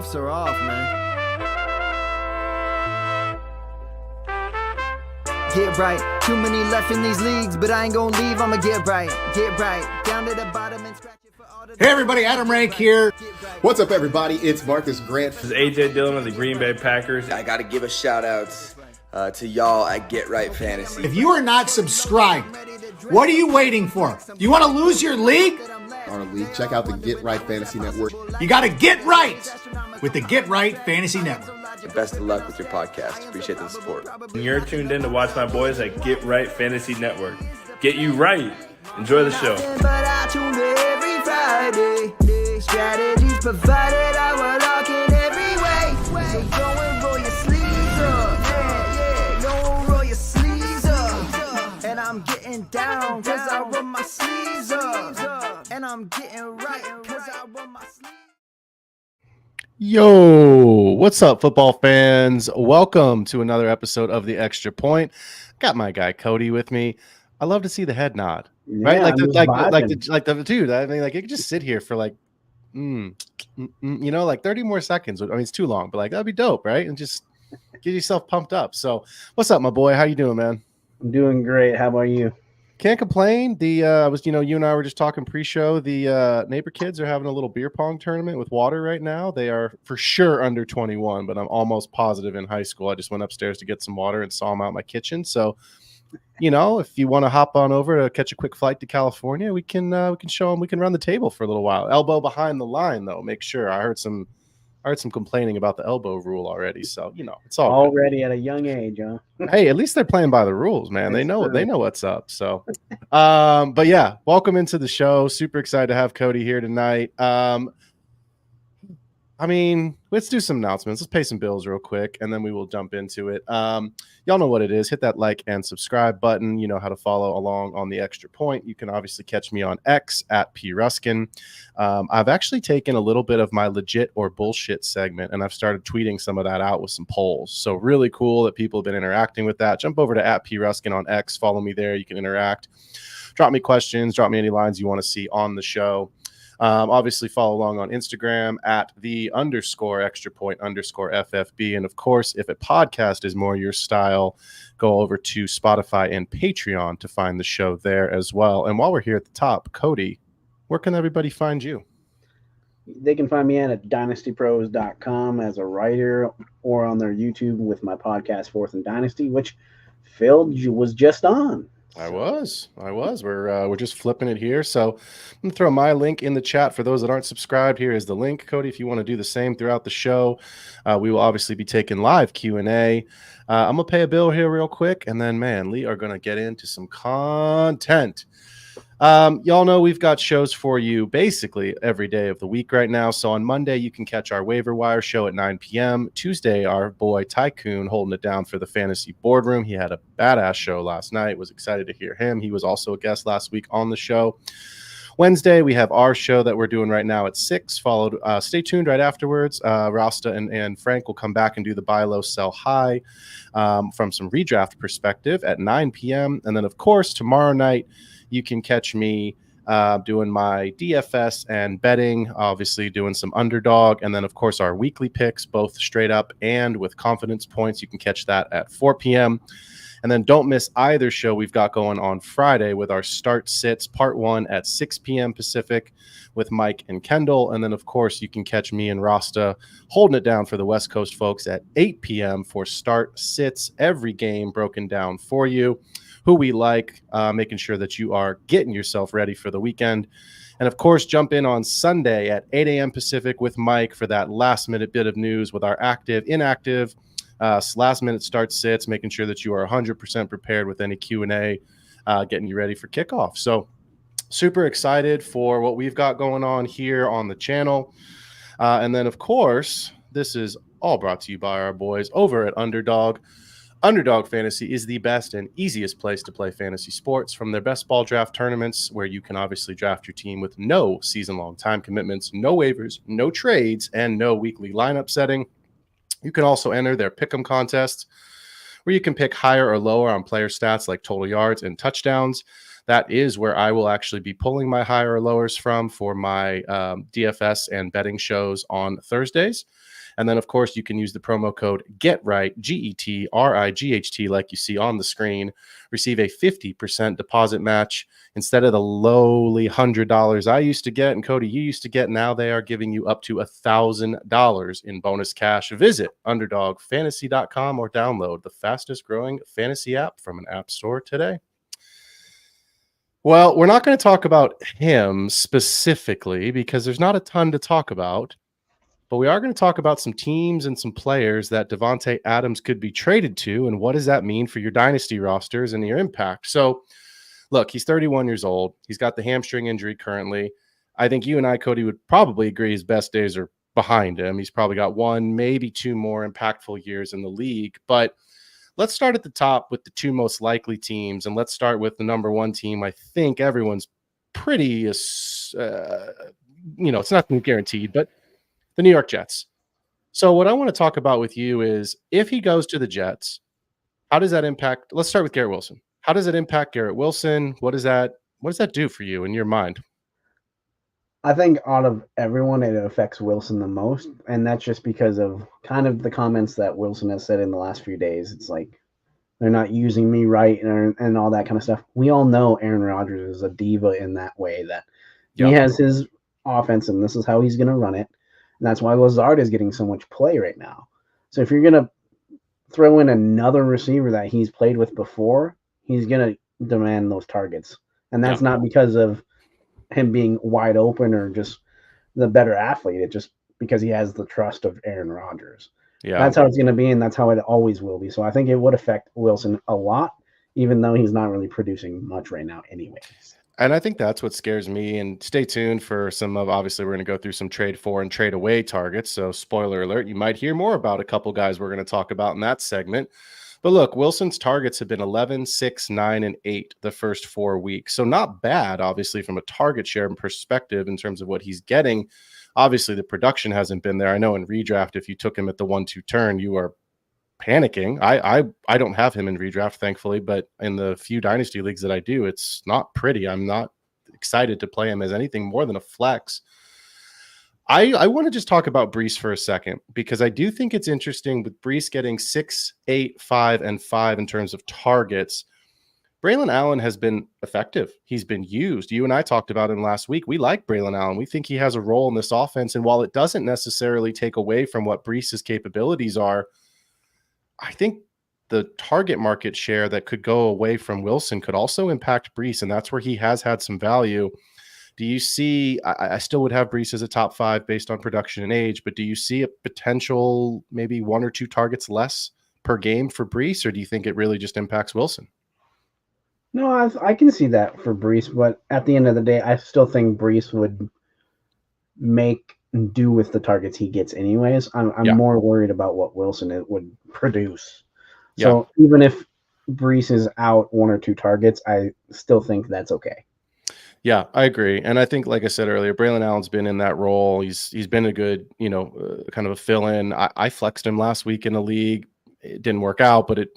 cuffs are off, man. Get right. Too many left in these leagues, but I ain't gonna leave. I'ma get right. Get right. Down to the bottom and scratch it for all the... Hey everybody, Adam Rank here. What's up, everybody? It's Marcus Grant. This is AJ Dillon of the Green Bay Packers. I got to give a shout out to y'all at Get Right Fantasy. If you are not subscribed, what are you waiting for? You want to lose your league? Our league. Check out the Get Right Fantasy Network. You got to get right with the Get Right Fantasy Network. And best of luck with your podcast. Appreciate the support. And you're tuned in to watch my boys at Get Right Fantasy Network. Get you right. Enjoy the show. But I tune in every Friday. Strategies provided, I will lock in every way. So go and roll your sleeves up. Yeah, go and roll your sleeves up. And I'm getting down cause I roll my sleeves up. And I'm getting right cause I roll my sleeves up. Yo, what's up, football fans? Welcome to another episode of The Extra Point. Got my guy Cody with me. I love to see the head nod, right? Like the dude. I mean, like you could just sit here for like, like 30 more seconds. I mean, it's too long, but like that'd be dope, right? And just get yourself pumped up. So, what's up, my boy? How you doing, man? I'm doing great. How about you? Can't complain. You and I were just talking pre-show. The neighbor kids are having a little beer pong tournament with water right now. They are for sure under 21, but I'm almost positive in high school. I just went upstairs to get some water and saw them out in my kitchen. So, if you want to hop on over to catch a quick flight to California, we can show them. We can run the table for a little while. Elbow behind the line, though. Make sure. I heard some complaining about the elbow rule already. So it's all already good. At a young age, huh? Hey, at least they're playing by the rules, man. They know what's up. So, but yeah, welcome into the show. Super excited to have Cody here tonight. Let's do some announcements. Let's pay some bills real quick, and then we will jump into it. Y'all know what it is. Hit that like and subscribe button. You know how to follow along on The Extra Point. You can obviously catch me on X at P Ruskin. I've actually taken a little bit of my legit or bullshit segment, and I've started tweeting some of that out with some polls. So really cool that people have been interacting with that. Jump over to at P Ruskin on X. Follow me there. You can interact. Drop me questions. Drop me any lines you want to see on the show. Obviously follow along on Instagram at _extrapoint_FFB. And of course, if a podcast is more your style, go over to Spotify and Patreon to find the show there as well. And while we're here at the top, Cody, where can everybody find you? They can find me at dynastypros.com as a writer or on their YouTube with my podcast, Fourth and Dynasty, which Phil was just on. I was. We're just flipping it here. So I'm going to throw my link in the chat for those that aren't subscribed. Here is the link, Cody, if you want to do the same throughout the show. We will obviously be taking live Q&A. I'm going to pay a bill here real quick, and then, we are going to get into some content. Y'all know we've got shows for you basically every day of the week right now. So on Monday, you can catch our waiver wire show at 9 p.m. Tuesday, our boy Tycoon holding it down for the fantasy boardroom. He had a badass show last night. Was excited to hear him. He was also a guest last week on the show. Wednesday, we have our show that we're doing right now at 6. Followed, stay tuned right afterwards. Rasta and Frank will come back and do the buy low, sell high from some redraft perspective at 9 p.m. And then, of course, tomorrow night, you can catch me doing my DFS and betting, obviously doing some underdog. And then, of course, our weekly picks, both straight up and with confidence points. You can catch that at 4 p.m. And then don't miss either show we've got going on Friday with our Start Sits Part 1 at 6 p.m. Pacific with Mike and Kendall. And then, of course, you can catch me and Rasta holding it down for the West Coast folks at 8 p.m. for Start Sits, every game broken down for you, who we like, making sure that you are getting yourself ready for the weekend. And, of course, jump in on Sunday at 8 a.m. Pacific with Mike for that last-minute bit of news with our active, inactive, last-minute start sits, making sure that you are 100% prepared with any Q&A, getting you ready for kickoff. So super excited for what we've got going on here on the channel. And then, of course, this is all brought to you by our boys over at Underdog. Underdog Fantasy is the best and easiest place to play fantasy sports. From their best ball draft tournaments, where you can obviously draft your team with no season-long time commitments, no waivers, no trades, and no weekly lineup setting. You can also enter their pick'em contests, where you can pick higher or lower on player stats like total yards and touchdowns. That is where I will actually be pulling my higher or lowers from for my DFS and betting shows on Thursdays. And then, of course, you can use the promo code GETRIGHT, GETRIGHT, like you see on the screen. Receive a 50% deposit match instead of the lowly $100 I used to get and Cody, you used to get. Now they are giving you up to $1,000 in bonus cash. Visit underdogfantasy.com or download the fastest growing fantasy app from an app store today. Well, we're not going to talk about him specifically because there's not a ton to talk about, but we are going to talk about some teams and some players that Davante Adams could be traded to, and what does that mean for your dynasty rosters and your impact. So, look, he's 31 years old. He's got the hamstring injury currently. I think you and I, Cody, would probably agree his best days are behind him. He's probably got 1, maybe 2 more impactful years in the league, but let's start at the top with the 2 most likely teams, and let's start with the number 1 team. I think everyone's pretty, it's not guaranteed, but the New York Jets. So what I want to talk about with you is if he goes to the Jets, how does that impact? Let's start with Garrett Wilson. How does it impact Garrett Wilson? What does that do for you in your mind? I think out of everyone, it affects Wilson the most, and that's just because of kind of the comments that Wilson has said in the last few days. It's like they're not using me right and all that kind of stuff. We all know Aaron Rodgers is a diva in that way, that he has his offense and this is how he's going to run it. And that's why Lazard is getting so much play right now. So if you're going to throw in another receiver that he's played with before, he's going to demand those targets. And that's not because of him being wide open or just the better athlete. It's just because he has the trust of Aaron Rodgers. Yeah, that's how it's going to be, and that's how it always will be. So I think it would affect Wilson a lot, even though he's not really producing much right now anyways. And I think that's what scares me. And stay tuned for some of, obviously, we're going to go through some trade for and trade away targets. So spoiler alert, you might hear more about a couple guys we're going to talk about in that segment. But look, Wilson's targets have been 11, 6, 9, and 8 the first 4 weeks. So not bad, obviously, from a target share perspective in terms of what he's getting. Obviously, the production hasn't been there. I know in redraft, if you took him at the 1-2 turn, you are panicking. I don't have him in redraft, thankfully, but in the few dynasty leagues that I do, it's not pretty. I'm not excited to play him as anything more than a flex. I want to just talk about Breece for a second, because I do think it's interesting with Breece getting 6, 8, 5, and 5 in terms of targets. Braylon Allen has been effective. He's been used. You and I talked about him last week. We like Braylon Allen. We think he has a role in this offense. And while it doesn't necessarily take away from what Breece's capabilities are, I think the target market share that could go away from Wilson could also impact Breece, and that's where he has had some value. Do you see, I still would have Breece as a top 5 based on production and age, but do you see a potential maybe 1 or 2 targets less per game for Breece, or do you think it really just impacts Wilson? No, I can see that for Breece, but at the end of the day, I still think Breece would make do with the targets he gets anyways. I'm more worried about what Wilson would produce. So even if Breece is out 1 or 2 targets, I still think that's okay. Yeah, I agree. And I think, like I said earlier, Braylon Allen's been in that role. He's been a good, kind of a fill-in. I flexed him last week in the league. It didn't work out, but it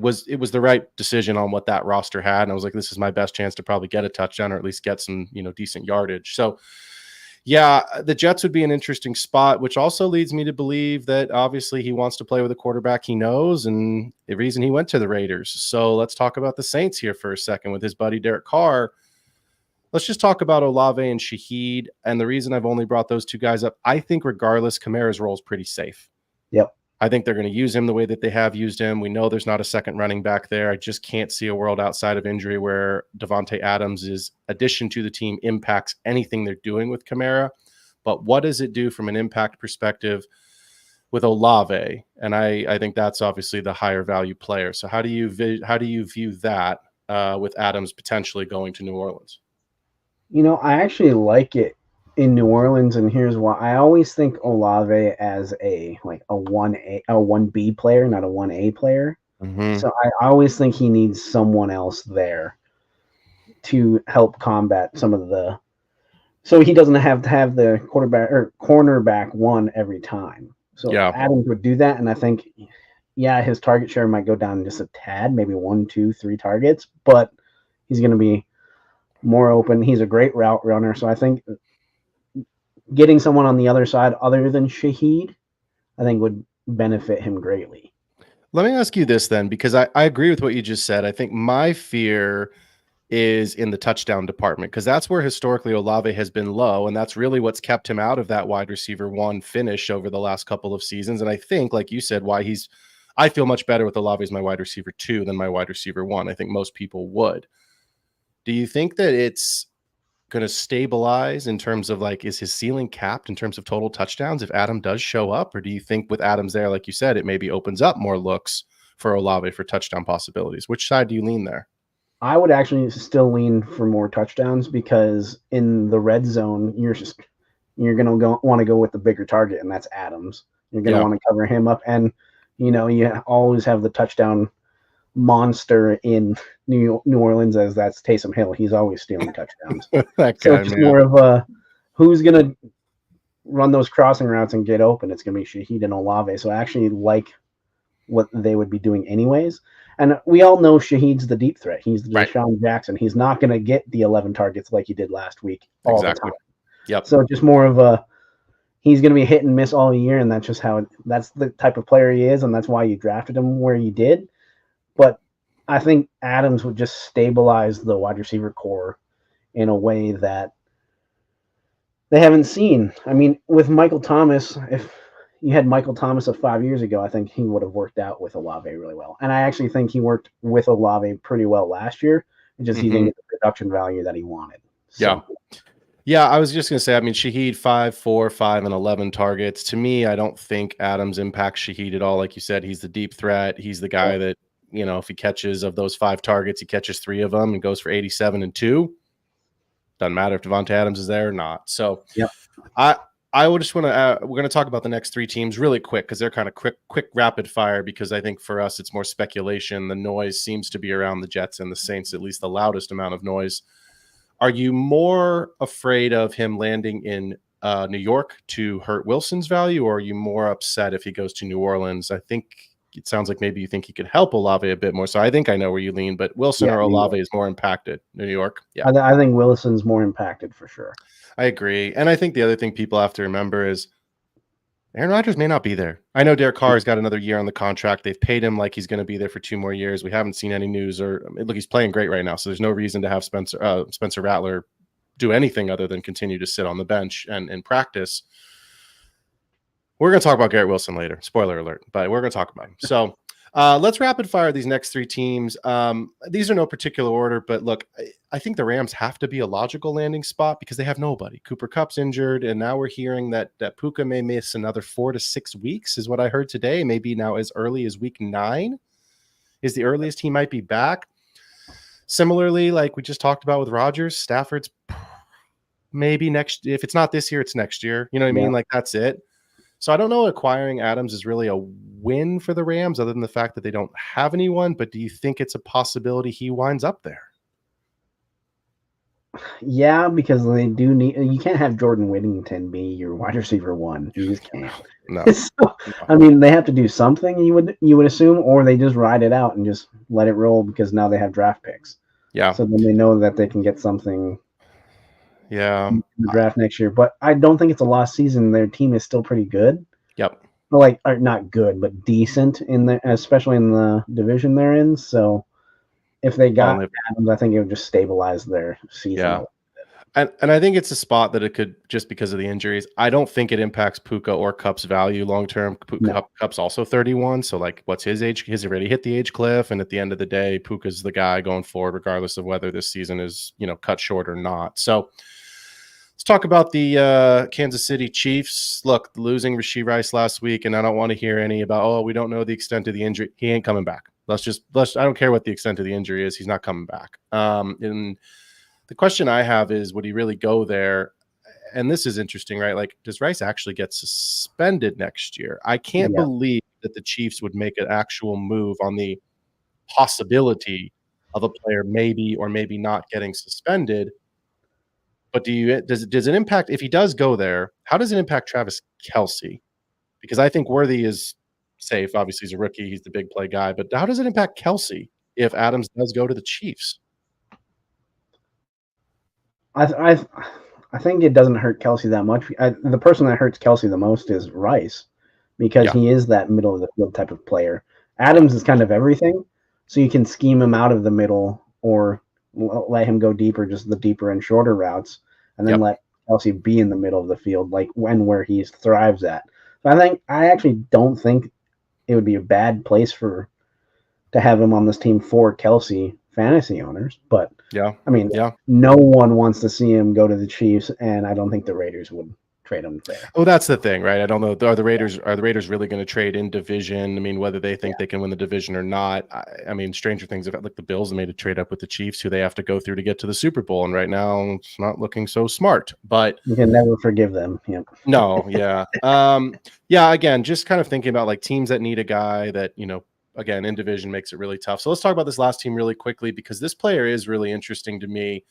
was the right decision on what that roster had. And I was like, this is my best chance to probably get a touchdown or at least get some, decent yardage. So yeah, the Jets would be an interesting spot, which also leads me to believe that obviously he wants to play with a quarterback he knows, and the reason he went to the Raiders. So let's talk about the Saints here for a second with his buddy Derek Carr. Let's just talk about Olave and Shaheed. And the reason I've only brought those 2 guys up, I think regardless, Kamara's role is pretty safe. Yep. I think they're going to use him the way that they have used him. We know there's not a second running back there. I just can't see a world outside of injury where Davante Adams' addition to the team impacts anything they're doing with Kamara. But what does it do from an impact perspective with Olave? And I think that's obviously the higher value player. So how do you view that with Adams potentially going to New Orleans? I actually like it in New Orleans, and here's why. I always think Olave as a 1B player, not a 1A player. Mm-hmm. So I always think he needs someone else there to help combat some of the. So he doesn't have to have the quarterback or cornerback 1 every time. So Adams would do that, and I think, his target share might go down just a tad, maybe 1, 2, 3 targets, but he's going to be more open. He's a great route runner, so I think getting someone on the other side other than Shaheed I think would benefit him greatly. Let me ask you this then, because I agree with what you just said. I think my fear is in the touchdown department, because that's where historically Olave has been low, and that's really what's kept him out of that wide receiver 1 finish over the last couple of seasons. And I think, like you said, I feel much better with Olave as my wide receiver 2 than my wide receiver 1. I think most people would. Do you think that it's going to stabilize in terms of, like, is his ceiling capped in terms of total touchdowns if Adam does show up? Or do you think with Adams there, like you said, it maybe opens up more looks for Olave for touchdown possibilities? Which side do you lean there? I would actually still lean for more touchdowns, because in the red zone, you're going to want to go with the bigger target, and that's Adams. You're going to want to cover him up. And, you always have the touchdown monster in New Orleans, as that's Taysom Hill. He's always stealing touchdowns. That guy, So it's more of a who's going to run those crossing routes and get open. It's going to be Shaheed and Olave. So I actually like what they would be doing anyways. And we all know Shaheed's the deep threat. He's the Deshaun Jackson. He's not going to get the 11 targets like he did last week all the time. Yep. So just more of a he's going to be hit and miss all year, and that's just that's the type of player he is, and that's why you drafted him where you did. But I think Adams would just stabilize the wide receiver core in a way that they haven't seen. I mean, with Michael Thomas, if you had Michael Thomas of 5 years ago, I think he would have worked out with Olave really well. And I actually think he worked with Olave pretty well last year. He didn't get the production value that he wanted. So. Yeah, I was just going to say, I mean, Shaheed 5, 4, 5, and 11 targets. To me, I don't think Adams impacts Shaheed at all. Like you said, he's the deep threat. He's the guy that, if he catches of those 5 targets, he catches 3 of them and goes for 87 and 2. Doesn't matter if Davante Adams is there or not. So I would just want to, we're going to talk about the next 3 teams really quick, because they're kind of quick rapid fire, because I think for us, it's more speculation. The noise seems to be around the Jets and the Saints, at least the loudest amount of noise. Are you more afraid of him landing in New York to hurt Wilson's value, or are you more upset if he goes to New Orleans? I think it sounds like maybe you think he could help Olave a bit more. So I think I know where you lean, but Wilson or Olave is more impacted. New York. Yeah, I think Wilson's more impacted for sure. I agree. And I think the other thing people have to remember is Aaron Rodgers may not be there. I know Derek Carr has got another year on the contract. They've paid him like he's going to be there for 2 more years. We haven't seen any news, or look, he's playing great right now. So there's no reason to have Spencer Rattler do anything other than continue to sit on the bench and practice. We're going to talk about Garrett Wilson later. Spoiler alert, but we're going to talk about him. So let's rapid fire these next 3 teams. These are no particular order, but look, I think the Rams have to be a logical landing spot because they have nobody. Cooper Kupp's injured, and now we're hearing that Puka may miss another 4 to 6 weeks, is what I heard today. Maybe now as early as week 9 is the earliest he might be back. Similarly, like we just talked about with Rodgers, Stafford's maybe next. If it's not this year, it's next year. You know what I mean? Like that's it. So I don't know. Acquiring Adams is really a win for the Rams, other than the fact that they don't have anyone. But do you think it's a possibility he winds up there? Yeah, because they do need. You can't have Jordan Whittington be your wide receiver 1. You just can't. No. So, I mean, they have to do something. You would assume, or they just ride it out and just let it roll because now they have draft picks. Yeah. So then they know that they can get something. Yeah. In the draft next year, but I don't think it's a lost season. Their team is still pretty good. Yep. Like, not good, but decent especially in the division they're in. So if they got Adams, I think it would just stabilize their season. Yeah. And I think it's a spot that it could, just because of the injuries. I don't think it impacts Puka or Kupp's value long term. Kupp's also 31, so like, what's his age? He's already hit the age cliff, and at the end of the day, Puka's the guy going forward, regardless of whether this season is cut short or not. So let's talk about the Kansas City Chiefs. Look, losing Rashee Rice last week, and I don't want to hear any about, we don't know the extent of the injury. He ain't coming back. I don't care what the extent of the injury is. He's not coming back. And the question I have is, would he really go there? And this is interesting, right? Like, does Rice actually get suspended next year? I can't believe that the Chiefs would make an actual move on the possibility of a player maybe or maybe not getting suspended. But does it impact, if he does go there, how does it impact Travis Kelce? Because I think Worthy is safe. Obviously, he's a rookie. He's the big play guy. But how does it impact Kelce if Adams does go to the Chiefs? I think it doesn't hurt Kelce that much. The person that hurts Kelce the most is Rice, because he is that middle of the field type of player. Adams is kind of everything, so you can scheme him out of the middle or let him go deeper, just the deeper and shorter routes, and then let Kelsey be in the middle of the field, like where he thrives at. So I actually don't think it would be a bad place to have him on this team for Kelsey fantasy owners. But I mean, no one wants to see him go to the Chiefs, and I don't think the Raiders would trade him there. Oh, that's the thing, right? I don't know. Are the Raiders really going to trade in division? I mean, whether they think they can win the division or not. I mean, stranger things have, like the Bills made a trade up with the Chiefs, who they have to go through to get to the Super Bowl, and right now it's not looking so smart. But you can never forgive them. Yep. No, again, just kind of thinking about like teams that need a guy that, again, in division makes it really tough. So let's talk about this last team really quickly, because this player is really interesting to me.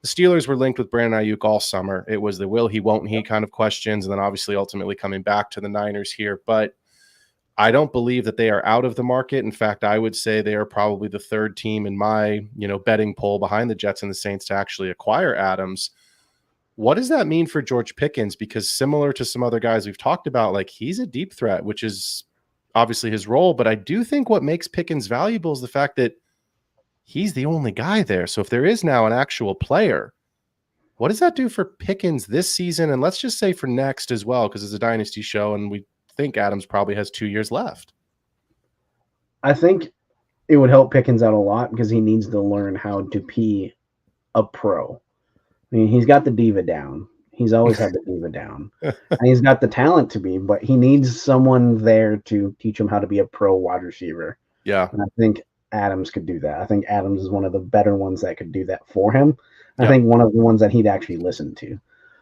The Steelers were linked with Brandon Ayuk all summer. It was the will he, won't he kind of questions, and then obviously ultimately coming back to the Niners here. But I don't believe that they are out of the market. In fact, I would say they are probably the third team in my, betting poll behind the Jets and the Saints to actually acquire Adams. What does that mean for George Pickens? Because similar to some other guys we've talked about, like he's a deep threat, which is obviously his role. But I do think what makes Pickens valuable is the fact that he's the only guy there. So if there is now an actual player, what does that do for Pickens this season? And let's just say for next as well, because it's a dynasty show and we think Adams probably has 2 years left. I think it would help Pickens out a lot because he needs to learn how to be a pro. I mean, he's got the diva down. He's always had the diva down. And he's got the talent to be, but he needs someone there to teach him how to be a pro wide receiver. Yeah. And I think Adams could do that. I think Adams is one of the better ones that could do that for him. I think one of the ones that he'd actually listen to.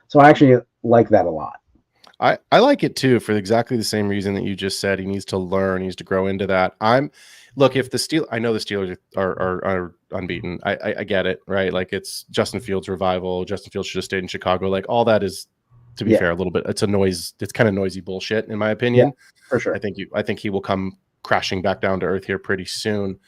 So I actually like that a lot. I like it too, for exactly the same reason that you just said. He needs to learn, he needs to grow into that. Look, if I know the Steelers are unbeaten. I get it, right? Like it's Justin Fields revival. Justin Fields should have stayed in Chicago. Like all that is, to be fair, a little bit. It's a noise. It's kind of noisy bullshit, in my opinion. Yeah, for sure. I think he will come crashing back down to earth here pretty soon.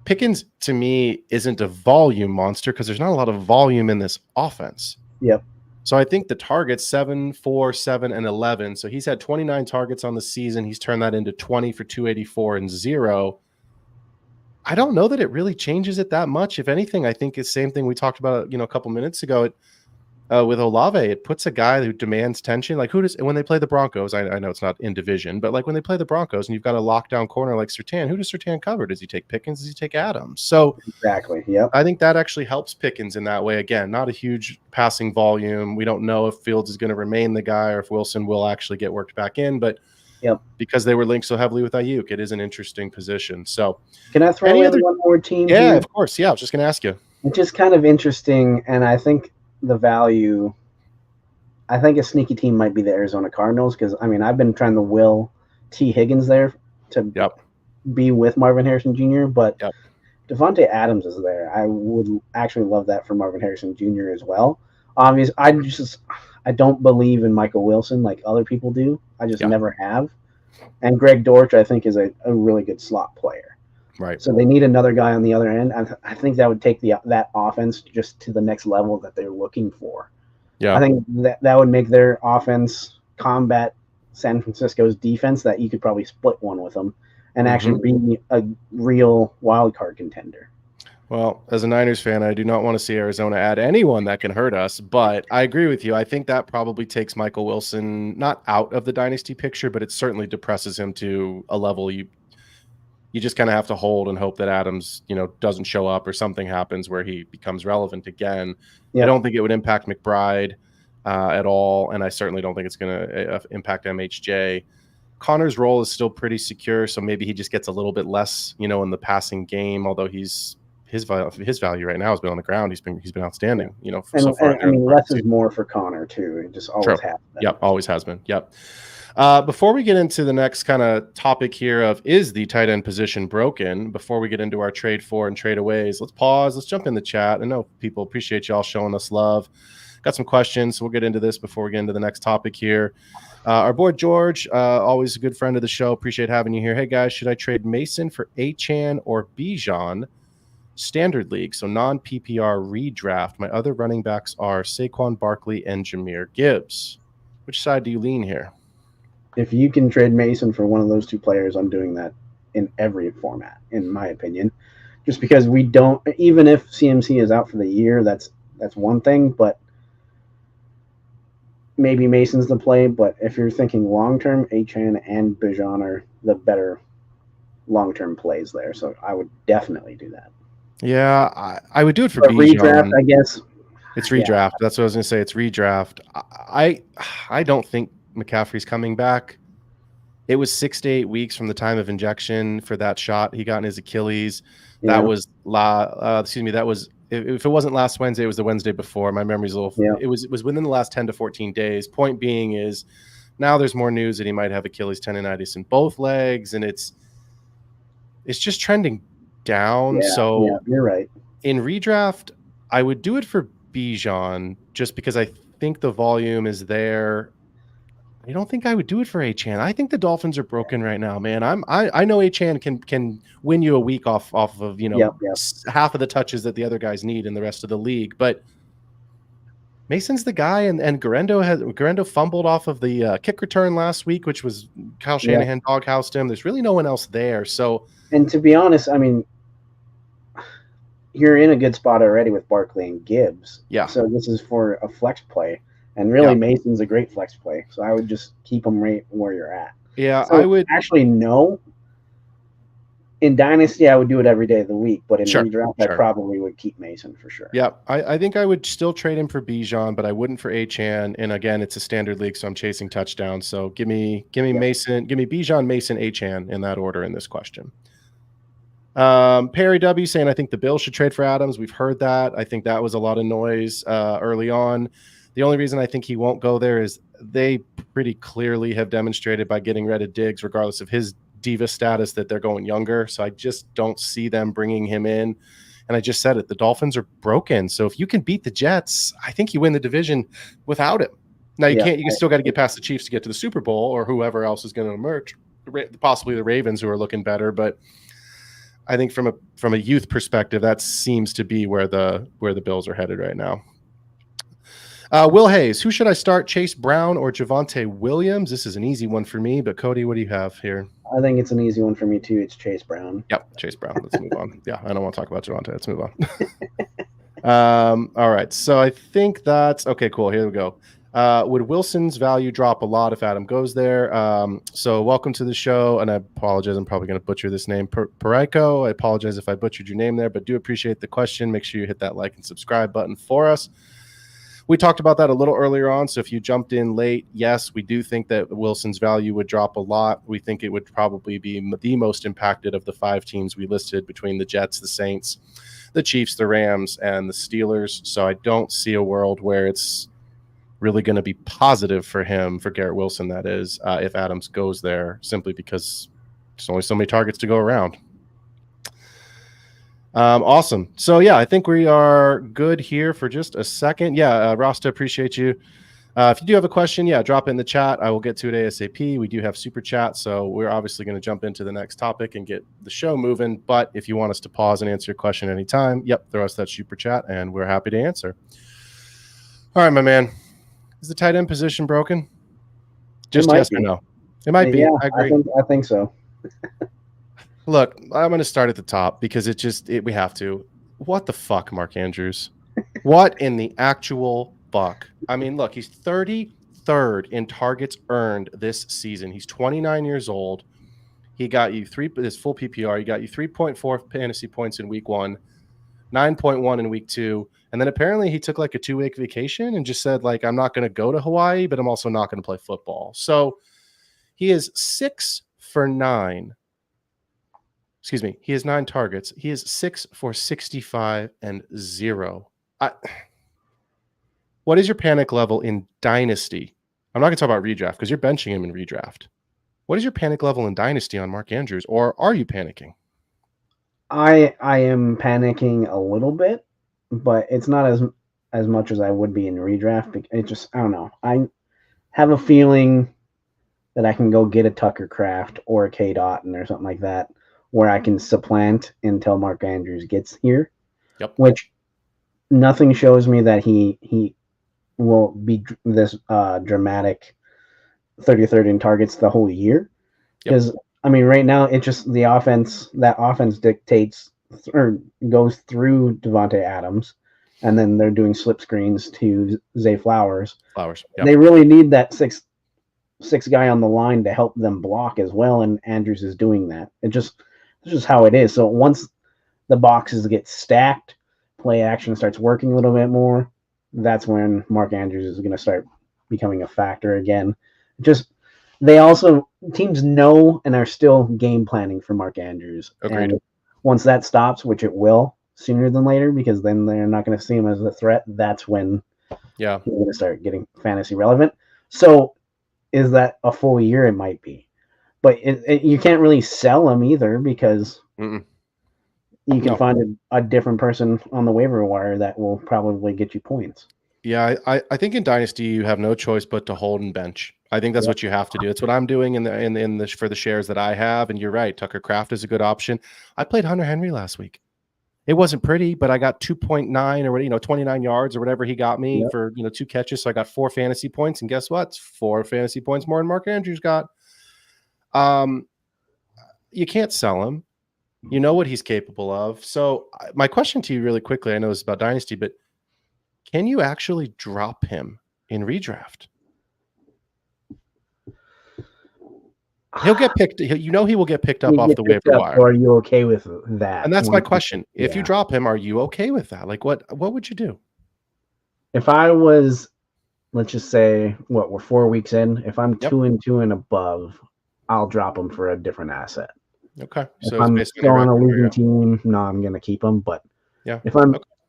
Pickens, to me, isn't a volume monster because there's not a lot of volume in this offense. Yep. So I think the targets 7, 4, 7, and 11. So he's had 29 targets on the season. He's turned that into 20 for 284 and 0. I don't know that it really changes it that much. If anything, I think it's the same thing we talked about, a couple minutes ago with Olave. It puts a guy who demands tension. Like when they play the Broncos, I know it's not in division, but like when they play the Broncos and you've got a lockdown corner like Surtain, who does Surtain cover? Does he take Pickens? Does he take Adams? So exactly. Yeah. I think that actually helps Pickens in that way. Again, not a huge passing volume. We don't know if Fields is going to remain the guy or if Wilson will actually get worked back in, but because they were linked so heavily with Ayuk, it is an interesting position. So can I throw in one more team? Yeah, here? Of course. Yeah, I was just going to ask you. It's just kind of interesting, and I think the value, I think a sneaky team might be the Arizona Cardinals because, I mean, I've been trying to will T. Higgins there to be with Marvin Harrison Jr., but Davante Adams is there. I would actually love that for Marvin Harrison Jr. as well. Obviously, I don't believe in Michael Wilson like other people do. I just never have. And Greg Dortch, I think, is a really good slot player. Right. So they need another guy on the other end. I think that would take that offense just to the next level that they're looking for. Yeah. I think that would make their offense combat San Francisco's defense that you could probably split one with them and actually be a real wild card contender. Well, as a Niners fan, I do not want to see Arizona add anyone that can hurt us, but I agree with you. I think that probably takes Michael Wilson not out of the dynasty picture, but it certainly depresses him to a level you just kind of have to hold and hope that Adams, doesn't show up or something happens where he becomes relevant again. I don't think it would impact McBride at all, and I certainly don't think it's going to impact MHJ. Connor's role is still pretty secure, so maybe he just gets a little bit less, in the passing game, although his value right now has been on the ground. He's been outstanding, so far. I mean, less is more for Connor too. It just always has been. Yep, always has been. Yep. Before we get into the next kind of topic here of is the tight end position broken, before we get into our trade for and trade aways, let's pause. Let's jump in the chat. I know people appreciate y'all showing us love. Got some questions, so we'll get into this before we get into the next topic here. Our boy George, always a good friend of the show. Appreciate having you here. Hey, guys, should I trade Mason for Achane or Bijan? Standard league, so non-PPR redraft. My other running backs are Saquon Barkley and Jahmyr Gibbs. Which side do you lean here? if you can trade Mason for one of those two players, I'm doing that in every format, in my opinion. Just because we don't, even if CMC is out for the year, that's one thing, but maybe Mason's the play. But if you're thinking long term, Achane and Bijan are the better long term plays there. So I would definitely do that. Yeah, I would do it for But Bijan. redraft, I guess. It's redraft. Yeah. That's what I was going to say. It's redraft. I don't think McCaffrey's coming back. It was 6 to 8 weeks from the time of injection for that shot he got in his Achilles. Yeah. That was that was, if it wasn't last Wednesday, it was the Wednesday before. My memory's a little. Yeah. It was within the last 10 to 14 days. Point being is now there's more news that he might have Achilles tendonitis in both legs, and it's just trending down. Yeah, so you're right. In redraft, I would do it for Bijan just because I think the volume is there. I don't think I would do it for Achane. I think the Dolphins are broken right now, man. I know Achane can win you a week off of half of the touches that the other guys need in the rest of the league. But Mason's the guy, and Garendo fumbled off of the kick return last week, which was Kyle Shanahan doghoused him. There's really no one else there. So, and to be honest, I mean, you're in a good spot already with Barkley and Gibbs. Yeah. So this is for a flex play. And really, Mason's a great flex play. So I would just keep him right where you're at. Yeah, so I would. Actually, no. In Dynasty, I would do it every day of the week. But in redraft, I probably would keep Mason for sure. Yeah, I think I would still trade him for Bijan, but I wouldn't for Achane. And again, it's a standard league, so I'm chasing touchdowns. So give me Mason, give me Bijan, Mason, Achane in that order in this question. Perry W saying, I think the Bills should trade for Adams. We've heard that. I think that was a lot of noise early on. The only reason I think he won't go there is they pretty clearly have demonstrated by getting rid of Diggs, regardless of his diva status, that they're going younger. So I just don't see them bringing him in. And I just said it, the Dolphins are broken. So if you can beat the Jets, I think you win the division without him. Now you can't. You still got to get past the Chiefs to get to the Super Bowl, or whoever else is going to emerge, possibly the Ravens, who are looking better. But I think from a youth perspective, that seems to be where the Bills are headed right now. Will Hayes, who should I start, Chase Brown or Javonte Williams? This is an easy one for me, but Cody, what do you have here? I think it's an easy one for me too. It's Chase Brown. Yep, Chase Brown. Let's move on. Yeah, I don't want to talk about Javonte. Let's move on. All right, so I think that's okay. Cool. Here we go. Would Wilson's value drop a lot if Adam goes there? So welcome to the show, and I apologize. I'm probably going to butcher this name. Paraiko, I apologize if I butchered your name there, but do appreciate the question. Make sure you hit that like and subscribe button for us. We talked about that a little earlier on, so if you jumped in late, yes, we do think that Wilson's value would drop a lot. We think it would probably be the most impacted of the 5 teams we listed between the Jets, the Saints, the Chiefs, the Rams, and the Steelers. So I don't see a world where it's really going to be positive for him, for Garrett Wilson, that is, if Adams goes there, simply because there's only so many targets to go around. Awesome. So yeah, I think we are good here for just a second. Yeah, Rasta, appreciate you. If you do have a question, drop it in the chat. I will get to it ASAP. We do have super chat, so we're obviously going to jump into the next topic and get the show moving. But if you want us to pause and answer your question anytime, throw us that super chat, and we're happy to answer. All right, my man. Is the tight end position broken? Just yes or no? It might be. I agree. I think so. Look, I'm going to start at the top because we have to. What the fuck, Mark Andrews? What in the actual fuck? I mean, look, he's 33rd in targets earned this season. He's 29 years old. He got you his full PPR. He got you 3.4 fantasy points in week 1, 9.1 in week 2. And then apparently he took like a 2-week vacation and just said, like, I'm not going to go to Hawaii, but I'm also not going to play football. So he is 6 for 9. Excuse me. He has 9 targets. He is 6 for 65 and 0. What is your panic level in Dynasty? I'm not going to talk about redraft because you're benching him in redraft. What is your panic level in Dynasty on Mark Andrews, or are you panicking? I am panicking a little bit, but it's not as much as I would be in redraft. It just, I don't know. I have a feeling that I can go get a Tucker Kraft or a K. Dotton or something like that, where I can supplant until Mark Andrews gets here. Yep. Which nothing shows me that he will be this dramatic 33rd in targets the whole year. Because I mean, right now it just the offense dictates or goes through Davante Adams, and then they're doing slip screens to Zay Flowers. Yep. They really need that six guy on the line to help them block as well, and Andrews is doing that. This is how it is. So once the boxes get stacked, play action starts working a little bit more. That's when Mark Andrews is going to start becoming a factor again. Teams know and are still game planning for Mark Andrews. Agreed. And once that stops, which it will sooner than later, because then they're not going to see him as a threat, that's when he's going to start getting fantasy relevant. So is that a full year? It might be. But you can't really sell him either, because you can find a different person on the waiver wire that will probably get you points. Yeah, I think in Dynasty you have no choice but to hold and bench. I think that's what you have to do. It's what I'm doing for the shares that I have. And you're right, Tucker Kraft is a good option. I played Hunter Henry last week. It wasn't pretty, but I got 2.9 or 29 yards or whatever he got me for 2 catches. So I got 4 fantasy points, and guess what? It's 4 fantasy points more than Mark Andrews got. You can't sell him. You know what he's capable of. So my question to you really quickly, I know it's about Dynasty, but can you actually drop him in redraft? He'll get picked. He will get picked up off the waiver wire. Or are you okay with that? And that's my question. If you drop him, are you okay with that? Like, what would you do? If I was, let's just say, we're 4 weeks in. If I'm 2-2 and above, I'll drop him for a different asset. Okay. So if I'm still on a losing team, no, I'm going to keep him. But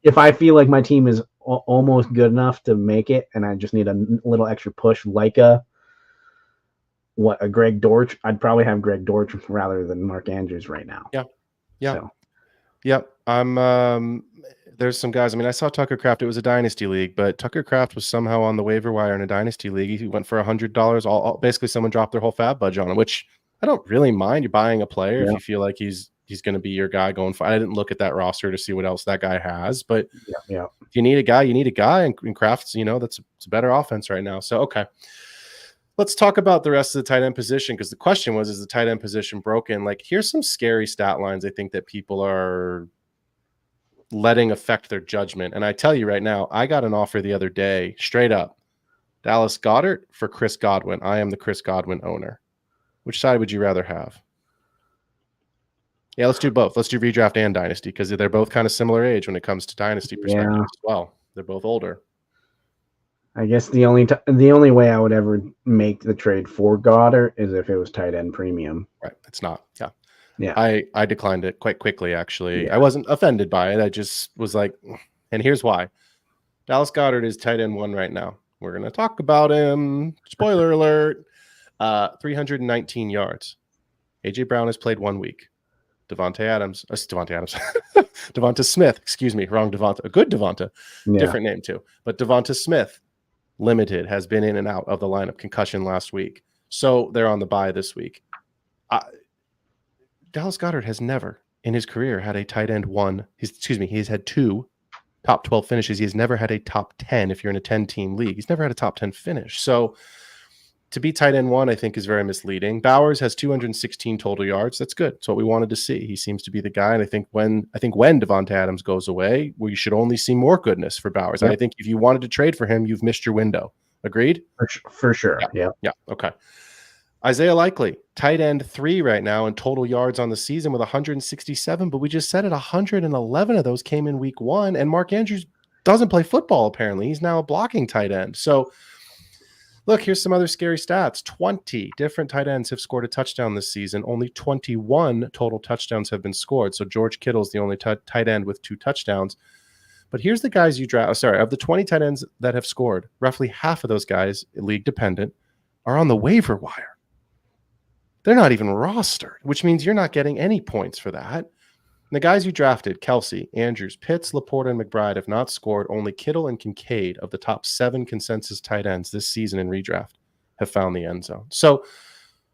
if I feel like my team is almost good enough to make it, and I just need a little extra push, like a Greg Dortch, I'd probably have Greg Dortch rather than Mark Andrews right now. There's some guys. I mean, I saw Tucker Kraft. It was a Dynasty league, but Tucker Kraft was somehow on the waiver wire in a Dynasty league. He went for $100. Basically, someone dropped their whole fab budget on him, which I don't really mind. You're buying a player if you feel like he's going to be your guy going forward. I didn't look at that roster to see what else that guy has, but if you need a guy, you need a guy. And Kraft's, it's a better offense right now. So, okay. Let's talk about the rest of the tight end position, because the question was, is the tight end position broken? Like, here's some scary stat lines I think that people are letting affect their judgment. And I tell you right now, I got an offer the other day, straight up, Dallas Goedert for Chris Godwin. I am the Chris Godwin owner. Which side would you rather have? Yeah, let's do both. Let's do redraft and Dynasty, because they're both kind of similar age when it comes to Dynasty perspective as well. They're both older. I guess the only way I would ever make the trade for Goddard is if it was tight end premium. Right. It's not. Yeah. I declined it quite quickly, actually. I wasn't offended by it. I just was like, and here's why. Dallas Goedert is tight end 1 right now. We're going to talk about him. Spoiler alert. 319 yards. AJ Brown has played 1 week. Davante Smith, excuse me, wrong Davante. A good Davante. Different name too. But Davante Smith, limited, has been in and out of the lineup, concussion last week. So they're on the bye this week. Dallas Goedert has never in his career had a tight end 1. He's had 2 top 12 finishes. He has never had a top 10 if you're in a 10-team league. He's never had a top 10 finish. So to be tight end 1, I think, is very misleading. Bowers has 216 total yards. That's good. That's what we wanted to see. He seems to be the guy. And I think when Davante Adams goes away, we should only see more goodness for Bowers. And I think if you wanted to trade for him, you've missed your window. Agreed? For sure. Yeah. Okay. Isaiah Likely, tight end 3 right now in total yards on the season with 167. But we just said it, 111 of those came in week 1. And Mark Andrews doesn't play football, apparently. He's now a blocking tight end. So, look, here's some other scary stats. 20 different tight ends have scored a touchdown this season. Only 21 total touchdowns have been scored. So George Kittle's the only tight end with 2 touchdowns. But here's the guys you draft. Of the 20 tight ends that have scored, roughly half of those guys, league dependent, are on the waiver wire. They're not even rostered, which means you're not getting any points for that. And the guys you drafted, Kelsey, Andrews, Pitts, Laporta, and McBride, have not scored. Only Kittle and Kincaid, of the top 7 consensus tight ends this season in redraft, have found the end zone. So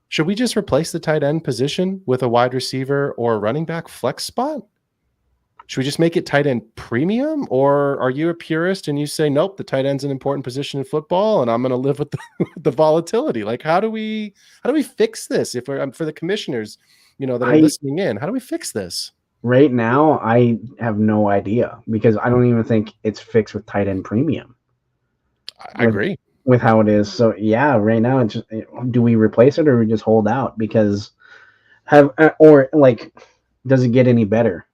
should we just replace the tight end position with a wide receiver or a running back flex spot? Should we just make it tight end premium, or are you a purist and you say, nope, the tight end's an important position in football and I'm going to live with the volatility? Like, how do we fix this? If we're for the commissioners, that are listening in, how do we fix this? Right now, I have no idea because I don't even think it's fixed with tight end premium. I agree with how it is. So yeah, right now it's just, do we replace it or we just hold out? Because does it get any better?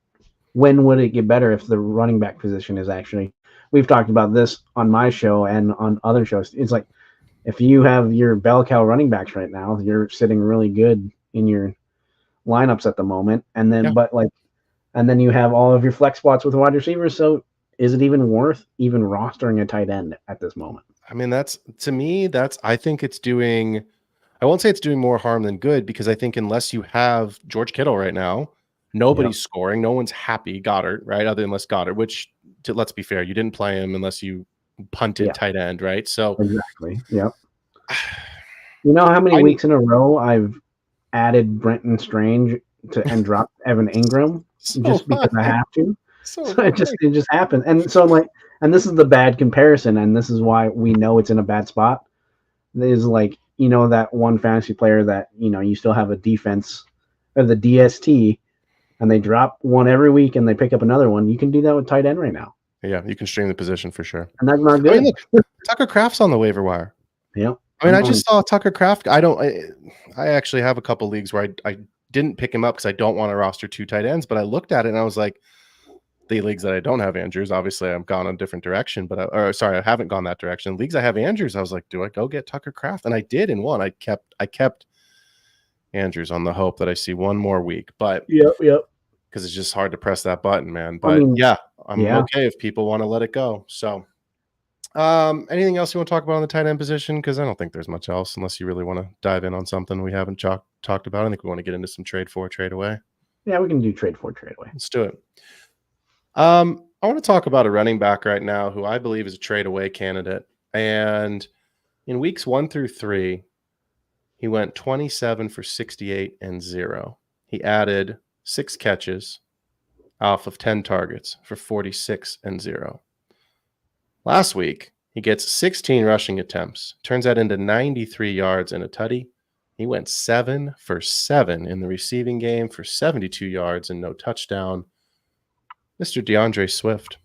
When would it get better if the running back position is actually? We've talked about this on my show and on other shows. It's like if you have your bell cow running backs right now, you're sitting really good in your lineups at the moment, and then and then you have all of your flex spots with wide receivers. So is it even worth even rostering a tight end at this moment? I mean, I think it's doing, I won't say it's doing more harm than good, because I think unless you have George Kittle right now, nobody's scoring. No one's happy. Goddard, right? Unless Goddard, which, let's be fair, you didn't play him unless you punted tight end, right? So exactly. Yep. You know how many weeks in a row I've added Brenton Strange and dropped Evan Ingram just because I have to. So it just happened. And so and this is the bad comparison, and this is why we know it's in a bad spot. Is that one fantasy player that you still have a defense or the DST, and they drop one every week and they pick up another one. You can do that with tight end right now. Yeah, you can stream the position for sure. And that's not good. I mean, look, Tucker Kraft's on the waiver wire. Yeah. I mean, I just saw Tucker Kraft. I actually have a couple leagues where I didn't pick him up because I don't want to roster 2 tight ends, but I looked at it and I was like, the leagues that I don't have Andrews, obviously I've gone a different direction, I haven't gone that direction. Leagues I have Andrews, I was like, do I go get Tucker Kraft? And I did in one. I kept Andrews on the hope that I see one more week, but yep. Because it's just hard to press that button, man. But I'm okay if people want to let it go. So anything else you want to talk about on the tight end position? Because I don't think there's much else unless you really want to dive in on something we haven't talked about. I think we want to get into some trade for, trade away. Yeah, we can do trade for, trade away. Let's do it. I want to talk about a running back right now who I believe is a trade away candidate. And in weeks 1 through 3, he went 27 for 68 and 0. He added 6 catches off of 10 targets for 46 and 0. Last week, he gets 16 rushing attempts, turns that into 93 yards and a tutty. He went 7 for 7 in the receiving game for 72 yards and no touchdown. Mr. DeAndre Swift.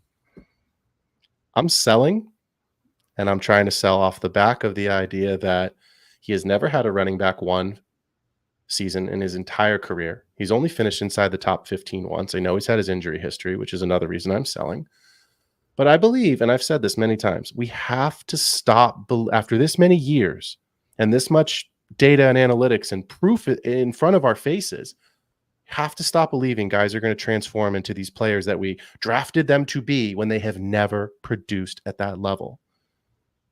I'm selling, and I'm trying to sell off the back of the idea that he has never had a running back 1 season in his entire career. He's only finished inside the top 15 once. I know he's had his injury history, which is another reason I'm selling. But I believe, and I've said this many times, we have to stop after this many years and this much data and analytics and proof in front of our faces. Have to stop believing guys are going to transform into these players that we drafted them to be when they have never produced at that level.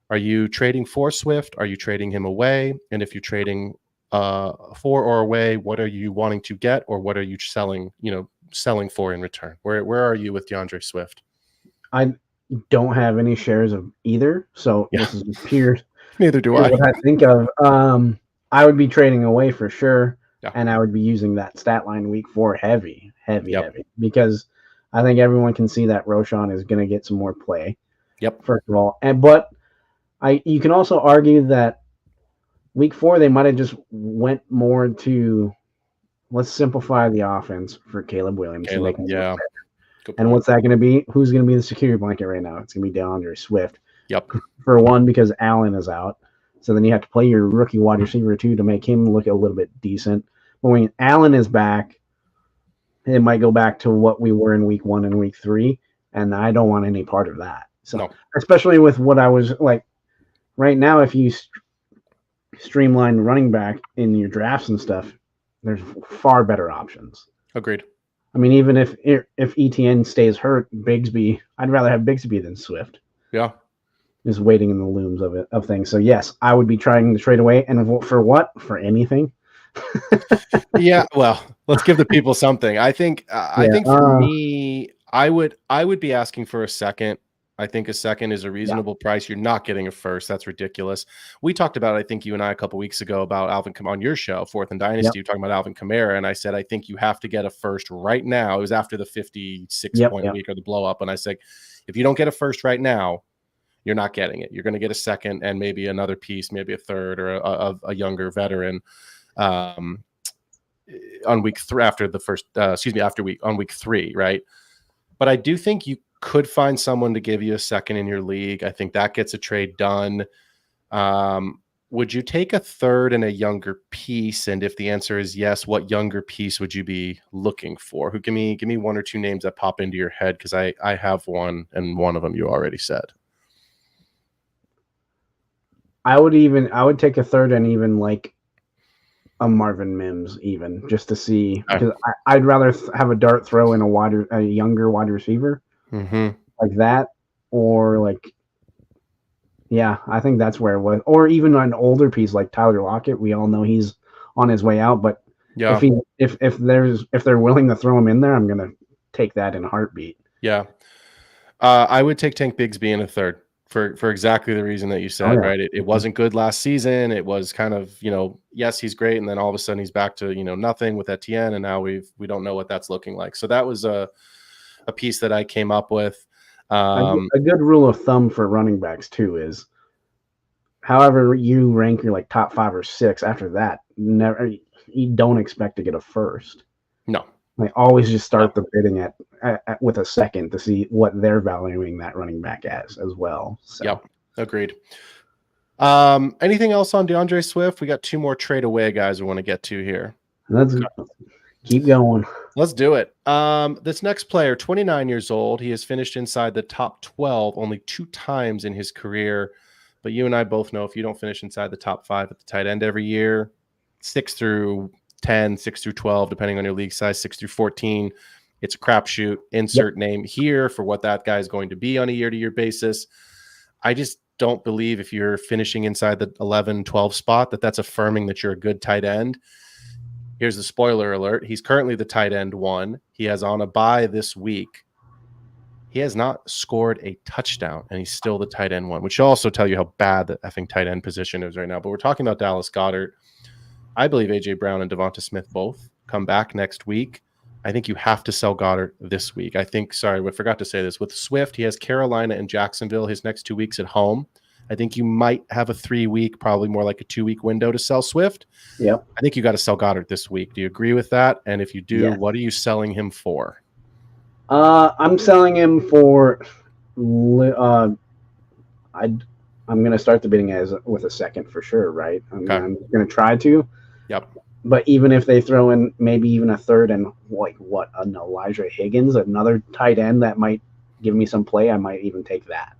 Are you trading for Swift? Are you trading him away? And if you're trading for or away, what are you wanting to get, or what are you selling for in return? Where are you with DeAndre Swift? I don't have any shares of either, so this is pure. Neither do I. What I think of. I would be trading away for sure. Yeah. And I would be using that stat line week 4 heavy, because I think everyone can see that Roschon is going to get some more play. Yep. First of all, but you can also argue that week 4 they might have just went more to let's simplify the offense for Caleb Williams. Yeah. And what's that going to be? Who's going to be the security blanket right now? It's going to be DeAndre Swift. Yep. For one, because Allen is out. So then you have to play your rookie wide receiver too to make him look a little bit decent. But when Allen is back, it might go back to what we were in week 1 and week 3, and I don't want any part of that. So especially with what I was like right now, if you streamline running back in your drafts and stuff, there's far better options. Agreed. I mean, even if ETN stays hurt, Bigsby, I'd rather have Bigsby than Swift. Yeah. Is waiting in the looms of things. So yes, I would be trying to trade away, and for what? For anything. Yeah, well, let's give the people something. I think for me, I would be asking for a second. I think a second is a reasonable price. You're not getting a first. That's ridiculous. We talked about, I think you and I a couple weeks ago about Alvin on your show, Fourth and Dynasty. You're talking about Alvin Kamara, and I said I think you have to get a first right now. It was after the 56-point week or the blow up, and I said if you don't get a first right now, you're not getting it. You're going to get a second and maybe another piece, maybe a third or a younger veteran on week 3 after the first. On week 3, right? But I do think you could find someone to give you a second in your league. I think that gets a trade done. Would you take a third and a younger piece? And if the answer is yes, what younger piece would you be looking for? Give me one or two names that pop into your head, because I have one, and one of them you already said. I would take a third and even like a Marvin Mims, even just to see, because I'd rather have a dart throw in a younger wide receiver. Like that, or like, I think that's where it was, or even an older piece like Tyler Lockett. We all know he's on his way out, but if they're willing to throw him in there, I'm gonna take that in a heartbeat. I would take Tank Bigsby in a third for exactly the reason that you said. Right, it wasn't good last season. It was kind of, yes, he's great, and then all of a sudden he's back to nothing with Etienne, and now we don't know what that's looking like. So that was a piece that I came up with. A good rule of thumb for running backs too is, however you rank your like top 5 or 6, after that, you don't expect to get a first. No, like always just start the bidding at with a second to see what they're valuing that running back as well. So. Yep, agreed. Anything else on DeAndre Swift? We got 2 more trade away guys we want to get to here. Let's keep going. Let's do it. This next player, 29 years old. He has finished inside the top 12 only 2 times in his career. But you and I both know if you don't finish inside the top 5 at the tight end every year, 6 through 10, 6 through 12, depending on your league size, 6 through 14, it's a crapshoot. Insert name here for what that guy is going to be on a year-to-year basis. I just don't believe if you're finishing inside the 11, 12 spot that's affirming that you're a good tight end. Here's the spoiler alert. He's currently the tight end 1. He has on a bye this week. He has not scored a touchdown, and he's still the tight end 1, which should also tell you how bad the effing tight end position is right now. But we're talking about Dallas Goedert. I believe A.J. Brown and Devonta Smith both come back next week. I think you have to sell Goddard this week. I forgot to say this. With Swift, he has Carolina and Jacksonville his next 2 weeks at home. I think you might have a 3-week, probably more like a 2-week window to sell Swift. Yep. I think you got to sell Goddard this week. Do you agree with that? And if you do, what are you selling him for? I'm selling him for. I'm going to start the bidding with a second for sure, right? I'm going to try to. Yep. But even if they throw in maybe even a third and an Elijah Higgins, another tight end that might give me some play, I might even take that,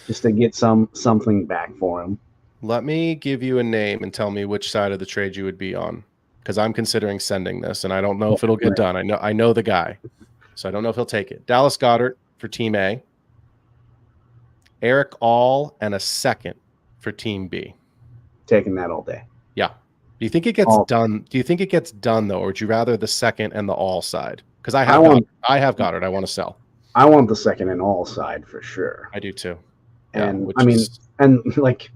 just to get something back for him. Let me give you a name and tell me which side of the trade you would be on, because I'm considering sending this, and I don't know if it'll get done. I know the guy, so I don't know if he'll take it. Dallas Goedert for Team A, Eric All, and a second for Team B. Taking that all day. Yeah. Do you think it gets done? Do you think it gets done though, or would you rather the second and the All side? Because I have Goddard. I want to sell. I want the second and All side for sure. I do too. And like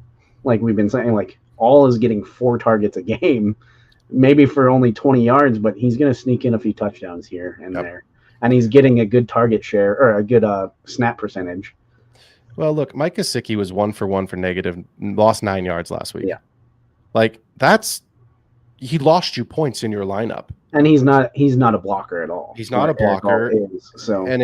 we've been saying, like All is getting 4 targets a game, maybe for only 20 yards, but he's going to sneak in a few touchdowns here and there, and he's getting a good target share or a good snap percentage. Well, look, Mike Gesicki was 1 for 1 for negative, lost 9 yards last week. Yeah, like he lost you points in your lineup, and he's not a blocker at all. He's not a blocker. And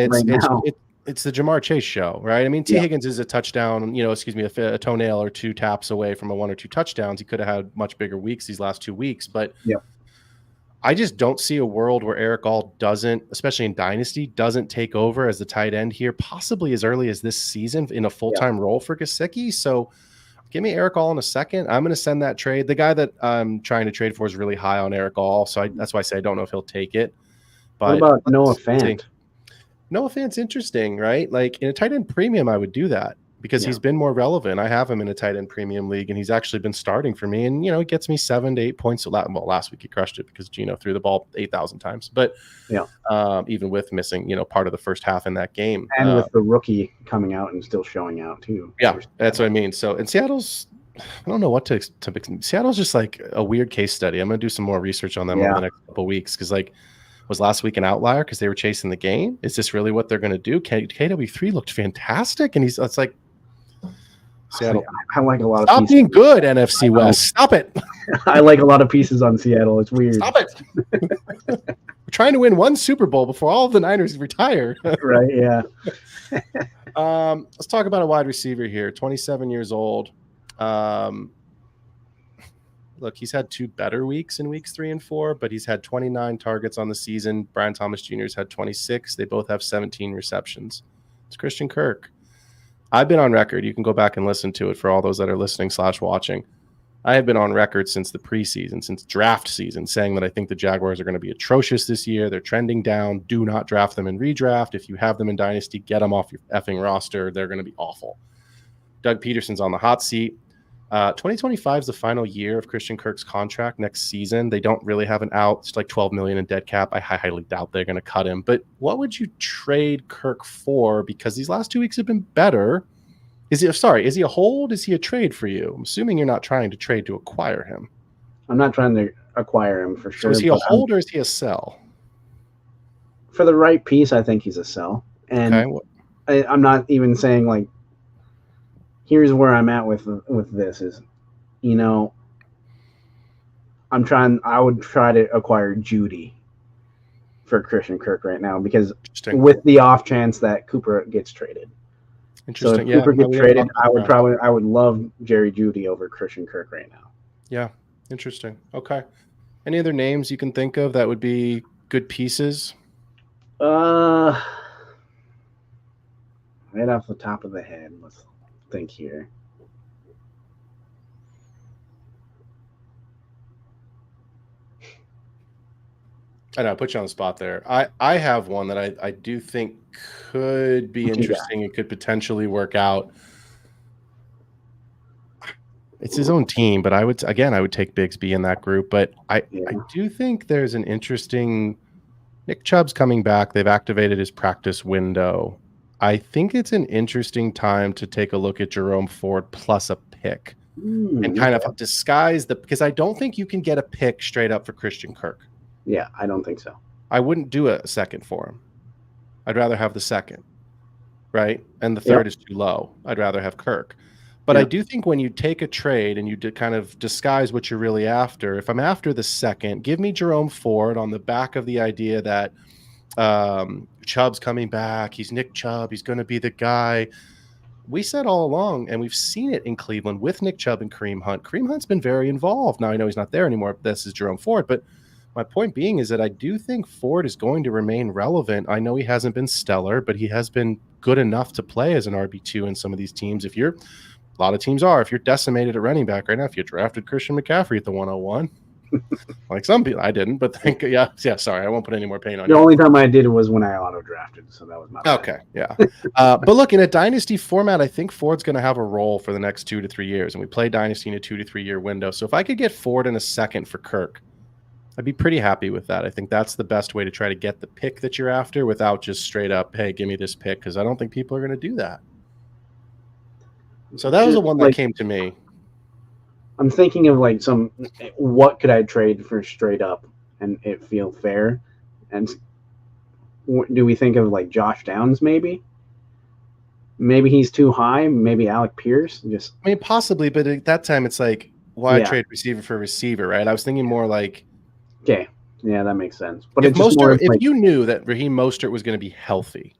it's the Jamar Chase show, right? I mean, Higgins is a touchdown, a toenail or 2 taps away from a 1 or 2 touchdowns. He could have had much bigger weeks these last 2 weeks, but I just don't see a world where Eric All doesn't, especially in Dynasty, doesn't take over as the tight end here, possibly as early as this season in a full-time role for Gesicki. So give me Eric All in a second. I'm going to send that trade. The guy that I'm trying to trade for is really high on Eric All, so that's why I say I don't know if he'll take it. But what about Noah Fant? Noah Fant's interesting, right? Like in a tight end premium, I would do that. because he's been more relevant. I have him in a tight end premium league, and he's actually been starting for me. And, it gets me 7 to 8 points. Well, last week he crushed it because Geno threw the ball 8,000 times. But even with missing, part of the first half in that game. And with the rookie coming out and still showing out too. Yeah, that's what I mean. So, and Seattle's, I don't know what to Seattle's just like a weird case study. I'm going to do some more research on them over the next couple of weeks because, was last week an outlier because they were chasing the game? Is this really what they're going to do? KW3 looked fantastic, and it's like Seattle. I like a lot of. Stop being good, NFC West. Stop it. I like a lot of pieces on Seattle. It's weird. Stop it. We're trying to win one Super Bowl before all of the Niners retire. Right? Yeah. Let's talk about a wide receiver here. 27 years old. Look, he's had 2 better weeks in weeks 3 and 4, but he's had 29 targets on the season. Brian Thomas Jr.'s had 26. They both have 17 receptions. It's Christian Kirk. I've been on record. You can go back and listen to it for all those that are listening / watching. I have been on record since the preseason, since draft season, saying that I think the Jaguars are going to be atrocious this year. They're trending down. Do not draft them in redraft. If you have them in Dynasty, get them off your effing roster. They're going to be awful. Doug Peterson's on the hot seat. 2025 is the final year of Christian Kirk's contract. Next season, they don't really have an out. It's like $12 million in dead cap. I highly doubt they're going to cut him. But what would you trade Kirk for? Because these last 2 weeks have been better. Is he a hold? Is he a trade for you? I'm assuming you're not trying to trade to acquire him. I'm not trying to acquire him for sure. So is he a hold or is he a sell? For the right piece, I think he's a sell. And I'm not even saying like, here's where I'm at with this is, I would try to acquire Judy for Christian Kirk right now because with the off chance that Cooper gets traded. Interesting. So if Cooper gets traded, I would love Jerry Judy over Christian Kirk right now. Yeah. Interesting. Okay. Any other names you can think of that would be good pieces? Right off the top of the head, let's think here. I know I put you on the spot there. I have one that I do think could be interesting. It could potentially work out. It's his own team, but I would take Bigsby in that group. But I do think there's an interesting Nick Chubb's coming back. They've activated his practice window. I think it's an interesting time to take a look at Jerome Ford plus a pick and kind of disguise because I don't think you can get a pick straight up for Christian Kirk. Yeah, I don't think so. I wouldn't do a second for him. I'd rather have the second, right? And the third is too low. I'd rather have Kirk. But I do think when you take a trade and you kind of disguise what you're really after, if I'm after the second, give me Jerome Ford on the back of the idea that Chubb's coming back. He's Nick Chubb. He's going to be the guy. We said all along, and we've seen it in Cleveland with Nick Chubb and Kareem Hunt. Kareem Hunt's been very involved. Now, I know he's not there anymore. This is Jerome Ford. But my point being is that I do think Ford is going to remain relevant. I know he hasn't been stellar, but he has been good enough to play as an RB2 in some of these teams. If you're decimated at running back right now, if you drafted Christian McCaffrey at the 101, like some people, I didn't, but sorry, I won't put any more pain on you. The only time I did it was when I auto-drafted, so that was my bad. Okay, yeah. But look, in a Dynasty format, I think Ford's going to have a role for the next 2 to 3 years, and we play Dynasty in a 2 to 3 year window. So if I could get Ford in a second for Kirk, I'd be pretty happy with that. I think that's the best way to try to get the pick that you're after without just straight up, hey, give me this pick, because I don't think people are going to do that. So that was the one that came to me. I'm thinking of like what could I trade for straight up and it feel fair? And do we think of like Josh Downs maybe? Maybe he's too high. Maybe Alec Pierce. Possibly, but at that time it's like, why trade receiver for receiver, right? I was thinking more like, okay, yeah, that makes sense. But if you knew that Raheem Mostert was going to be healthy,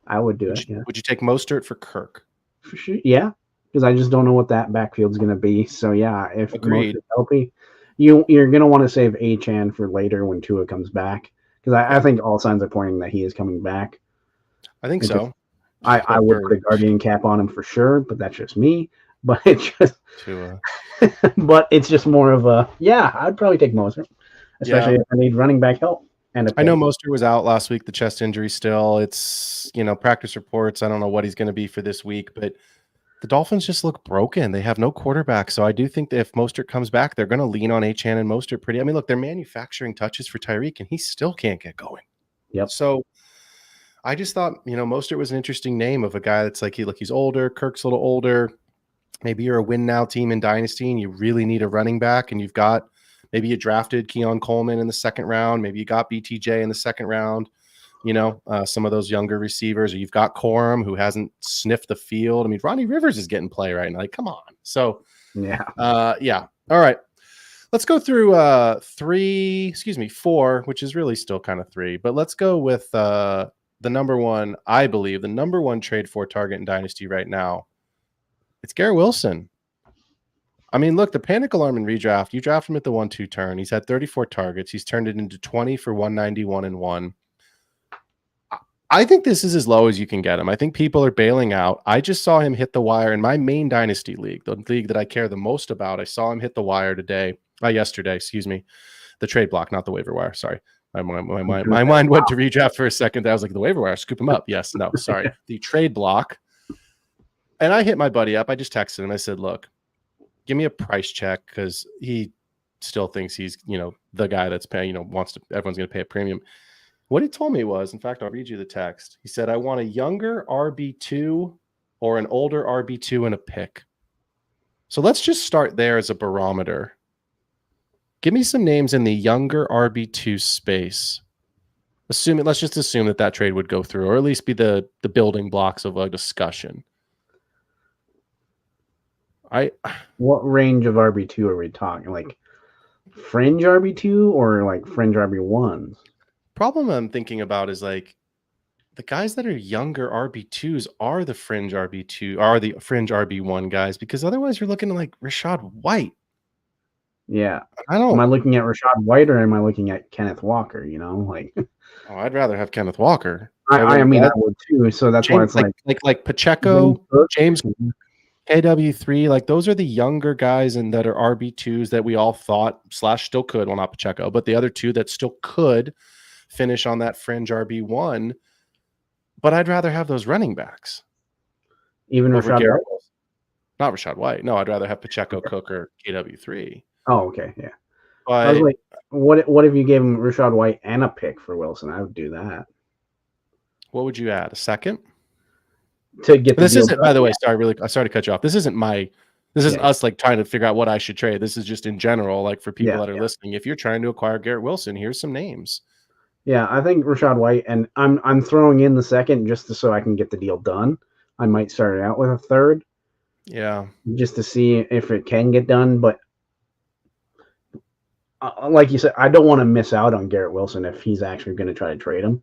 I would do it. Would you take Mostert for Kirk? For sure, yeah. Because I just don't know what that backfield's going to be. So, yeah, if Mostert's healthy, you're going to want to save Achane for later when Tua comes back. Because I think all signs are pointing that he is coming back. I think so. I would put a guardian cap on him for sure, but that's just me. But it's just, but it's just more of a, I'd probably take Mostert, especially if I need running back help. And I know Mostert was out last week, the chest injury still. It's, practice reports. I don't know what he's going to be for this week, but the Dolphins just look broken. They have no quarterback. So I do think that if Mostert comes back, they're going to lean on Achane and Mostert pretty. I mean, look, they're manufacturing touches for Tyreek, and he still can't get going. Yep. So I just thought, Mostert was an interesting name of a guy that's like, he's older. Kirk's a little older. Maybe you're a win now team in Dynasty and you really need a running back, and maybe you drafted Keon Coleman in the second round. Maybe you got BTJ in the second round, some of those younger receivers, or you've got Corum who hasn't sniffed the field. I mean, Ronnie Rivers is getting play right now. Like, come on. So, yeah. All right. Let's go through 4, which is really still kind of 3, but let's go with the number one, I believe, the number one trade for target in Dynasty right now. It's Garrett Wilson. I mean, look, the panic alarm in redraft, you draft him at the 1-2 turn. He's had 34 targets. He's turned it into 20 for 191 and 1. I think this is as low as you can get him. I think people are bailing out. I just saw him hit the wire in my main Dynasty league, the league that I care the most about. I saw him hit the wire yesterday, the trade block, not the waiver wire. Sorry. My mind went to redraft for a second. I was like, the waiver wire, scoop him up. Yes, no, sorry. The trade block. And I hit my buddy up. I just texted him. I said, look, give me a price check, because he still thinks he's, the guy that's paying, everyone's going to pay a premium. What he told me was, in fact, I'll read you the text. He said, I want a younger RB2 or an older RB2 and a pick. So let's just start there as a barometer. Give me some names in the younger RB2 space. Let's just assume that trade would go through, or at least be the building blocks of a discussion. What range of RB2 are we talking? Like fringe RB2 or like fringe RB1s? Problem I'm thinking about is like the guys that are younger RB2s are the fringe RB1 guys, because otherwise you're looking at like Rashad White. Yeah. Am I looking at Rashad White or am I looking at Kenneth Walker? I'd rather have Kenneth Walker. I mean, I would too. So that's why it's like Pacheco, James KW3, like those are the younger guys and that are RB2s that we all thought / still could, well, not Pacheco, but the other two that still could finish on that fringe RB1. But I'd rather have those running backs. Even Rashad White? Not Rashad White. No, I'd rather have Pacheco, Cook, or KW3. Oh, okay, yeah. But I was like, what if you gave him Rashad White and a pick for Wilson? I would do that. What would you add? A second? To get this isn't, by the way, sorry to cut you off. This isn't us like trying to figure out what I should trade. This is just in general, like for people that are listening. If you're trying to acquire Garrett Wilson, here's some names. Yeah, I think Rashad White, and I'm throwing in the second just so I can get the deal done. I might start it out with a third. Yeah. Just to see if it can get done, but like you said, I don't want to miss out on Garrett Wilson if he's actually going to try to trade him.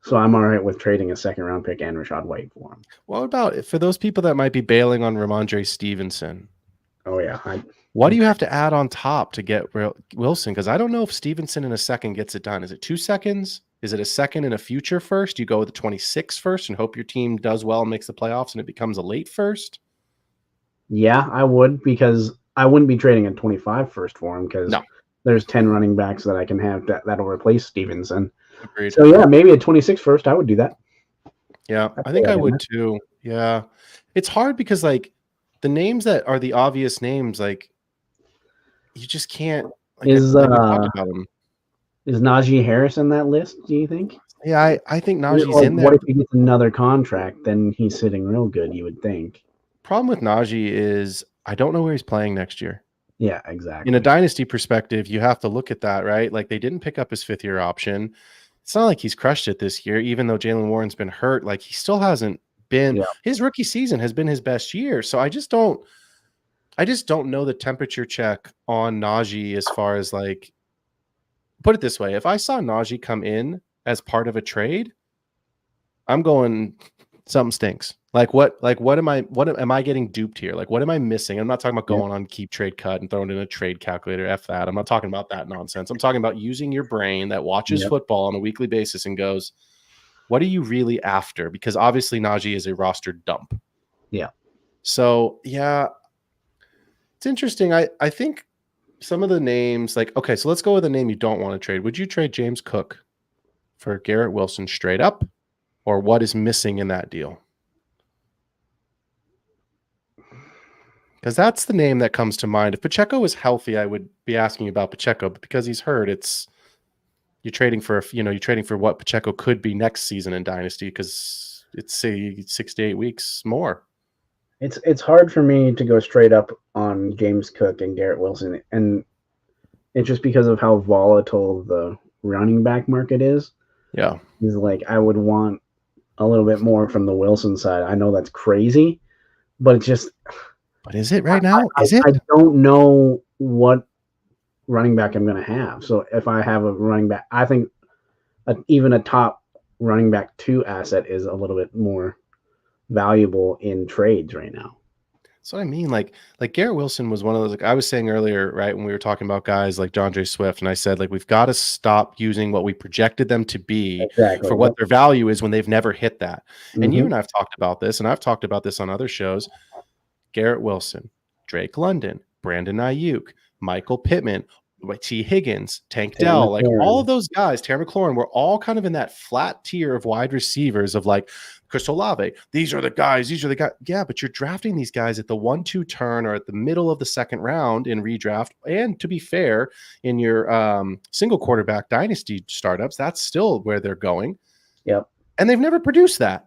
So I'm all right with trading a second-round pick and Rashad White for him. What about for those people that might be bailing on Ramondre Stevenson? Oh, yeah. What do you have to add on top to get Wilson? Because I don't know if Stevenson in a second gets it done. Is it 2 seconds? Is it a second and a future first? You go with the 26 first and hope your team does well and makes the playoffs and it becomes a late first? Yeah, I would, because I wouldn't be trading a 25 first for him, because there's 10 running backs that I can have that'll replace Stevenson. Agreed. So, yeah, maybe a 26 first, I would do that. Yeah, I think I would too. Yeah. It's hard because, like, the names that are the obvious names, like, you just can't. Like, is Najee Harris in that list, do you think? Yeah, I think Najee's in there. What if he gets another contract? Then he's sitting real good, you would think. Problem with Najee is I don't know where he's playing next year. Yeah, exactly. In a dynasty perspective, you have to look at that, right? Like, they didn't pick up his 5th-year option. It's not like he's crushed it this year, even though Jalen Warren's been hurt. Like, he still hasn't been. Yeah. His rookie season has been his best year. So I just don't know the temperature check on Najee as far as, like, put it this way. If I saw Najee come in as part of a trade, I'm going, something stinks. What am I getting duped here? Like, what am I missing? I'm not talking about going on Keep Trade Cut and throwing in a trade calculator. F that. I'm not talking about that nonsense. I'm talking about using your brain that watches football on a weekly basis and goes, what are you really after? Because obviously Najee is a roster dump. Yeah. So, yeah, it's interesting. I think some of the names, like, okay, so let's go with a name you don't want to trade. Would you trade James Cook? for Garrett Wilson straight up, or what is missing in that deal? Because that's the name that comes to mind. If Pacheco was healthy, I would be asking you about Pacheco, but because he's hurt, you're trading for what Pacheco could be next season in Dynasty, because it's say 6 to 8 weeks more. It's hard for me to go straight up on James Cook and Garrett Wilson, and it's just because of how volatile the running back market is. Yeah, he's like, I would want a little bit more from the Wilson side. I know that's crazy, but it's just. But is it right now? Is it? I don't know what running back I'm going to have. So if I have a running back, I think even a top running back 2 asset is a little bit more valuable in trades right now. So I mean, like Garrett Wilson was one of those, like I was saying earlier, right, when we were talking about guys like DeAndre Swift, and I said, like, we've got to stop using what we projected them to be for what their value is when they've never hit that. And you and I've talked about this, and I've talked about this on other shows. Garrett Wilson, Drake London, Brandon Ayuk, Michael Pittman, T. Higgins, Tank Dell, like all of those guys, Terry McLaurin, were all kind of in that flat tier of wide receivers of like Chris Olave. These are the guys. Yeah, but you're drafting these guys at the 1-2 turn or at the middle of the second round in redraft. And to be fair, in your single quarterback dynasty startups, that's still where they're going. Yep. And they've never produced that.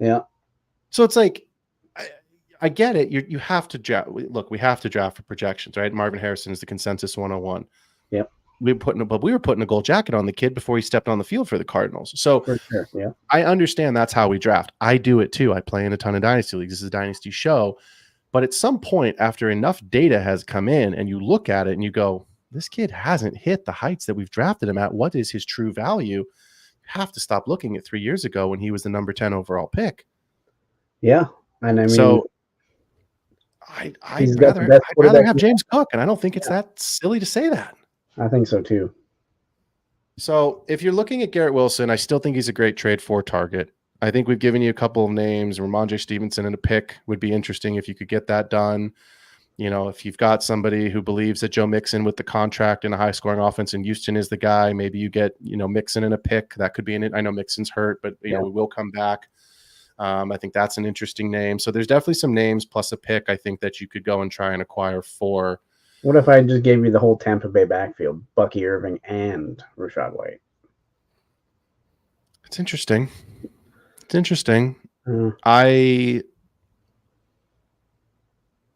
Yeah. So it's like, I get it. You have to draft. Look, we have to draft for projections, right? Marvin Harrison is the consensus 101. Yep. We were putting a gold jacket on the kid before he stepped on the field for the Cardinals. So for sure, yeah. I understand that's how we draft. I do it too. I play in a ton of dynasty leagues. This is a dynasty show. But at some point, after enough data has come in and you look at it and you go, this kid hasn't hit the heights that we've drafted him at. What is his true value? You have to stop looking at 3 years ago when he was the number 10 overall pick. Yeah. And I mean, so I'd rather have James Cook, and I don't think it's that silly to say that. I think so too. So if you're looking at Garrett Wilson, I still think he's a great trade for target. I think we've given you a couple of names. Ramondre Stevenson and a pick would be interesting if you could get that done. You know, if you've got somebody who believes that Joe Mixon with the contract and a high scoring offense in Houston is the guy, maybe you get, Mixon and a pick. That could be in it. I know Mixon's hurt, but we will come back. I think that's an interesting name. So there's definitely some names plus a pick, I think, that you could go and try and acquire for. What if I just gave you the whole Tampa Bay backfield, Bucky Irving and Rachaad White? It's interesting. I'd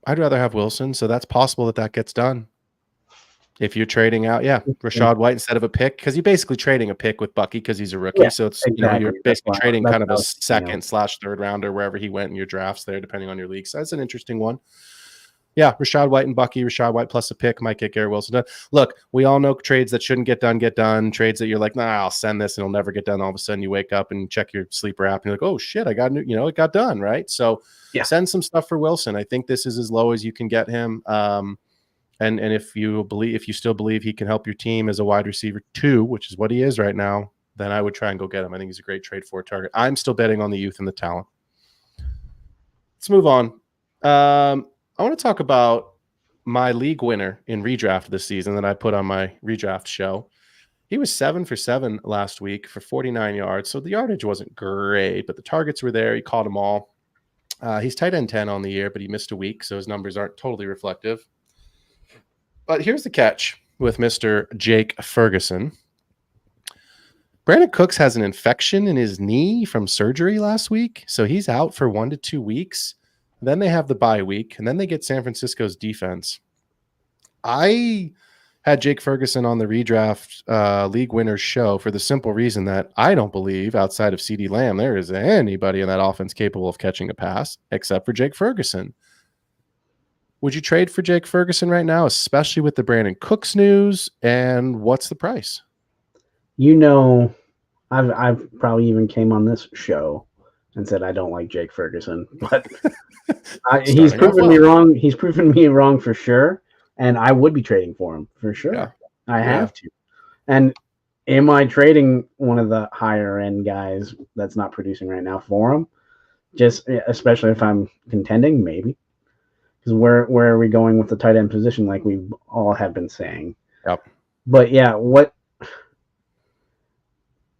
rather have Wilson, so that's possible that gets done. If you're trading out, Rachaad White instead of a pick, because you're basically trading a pick with Bucky because he's a rookie. So it's you're basically trading kind of a second/third rounder wherever he went in your drafts there, depending on your league. So that's an interesting one. Yeah, Rachaad White and Bucky, Rachaad White plus a pick might get Garrett Wilson done. Look, we all know trades that shouldn't get done. Trades that you're like, nah, I'll send this and it'll never get done. All of a sudden you wake up and check your sleeper app and you're like, oh shit, I got it got done, right? So send some stuff for Wilson. I think this is as low as you can get him. And if you still believe he can help your team as a wide receiver 2, which is what he is right now, then I would try and go get him. I think he's a great trade for a target. I'm still betting on the youth and the talent. Let's move on. I want to talk about my league winner in redraft this season that I put on my redraft show. He was 7 for 7 last week for 49 yards. So the yardage wasn't great, but the targets were there. He caught them all. He's tight end 10 on the year, but he missed a week, so his numbers aren't totally reflective. But here's the catch with Mr. Jake Ferguson. Brandon Cooks has an infection in his knee from surgery last week, so he's out for 1 to 2 weeks. Then they have the bye week, and then they get San Francisco's defense. I had Jake Ferguson on the redraft league winners show for the simple reason that I don't believe outside of CeeDee Lamb there is anybody in that offense capable of catching a pass except for Jake Ferguson. Would you trade for Jake Ferguson right now, especially with the Brandon Cooks news? And what's the price? I've probably even came on this show and said I don't like Jake Ferguson, but he's proven me wrong. He's proven me wrong for sure, and I would be trading for him for sure. Yeah. I have to. And am I trading one of the higher end guys that's not producing right now for him? Just especially if I'm contending, maybe. Because where are we going with the tight end position, like we all have been saying? Yep. But yeah,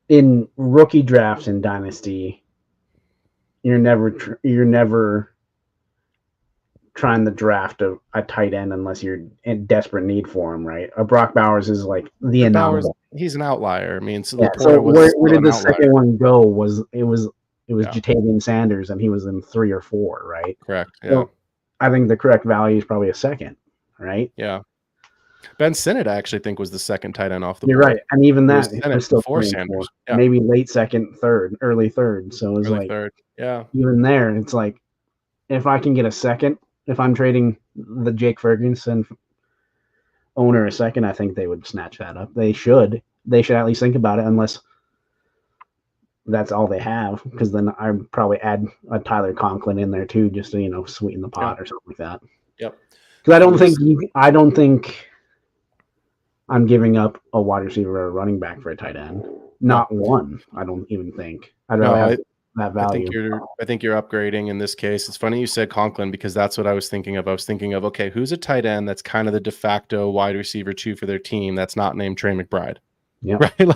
in rookie drafts in Dynasty, you're never trying to draft a tight end unless you're in desperate need for him, right? A Brock Bowers is like the Bowers, anomaly. he's an outlier. I mean, so Yeah. Laporta So was where still did an the outlier. second one go? It was Yeah. Jatavian Sanders, and he was in 3 or 4, right? Correct. Yeah. So I think the correct value is probably a second, right? Yeah. Ben Sinnott, I actually think, was the second tight end off the You're board. right, and even It was that Sinnott was still before 3 and 4. Sanders. Yeah. Maybe late second, third, early third. So it's Early like third. Yeah. even there, it's like if I can get a second, if I'm trading the Jake Ferguson owner a second, I think they would snatch that up. They should. They should at least think about it, unless that's all they have. Because then I'd probably add a Tyler Conklin in there too, just to sweeten the pot or something like that. Yep. Because I don't think I'm giving up a wide receiver or a running back for a tight end. Not one. I don't even think. I'd rather have that value. I think you're upgrading in this case. It's funny you said Conklin because that's what I was thinking of. I was thinking of, okay, who's a tight end that's kind of the de facto wide receiver 2 for their team that's not named Trey McBride? Yeah. Right. And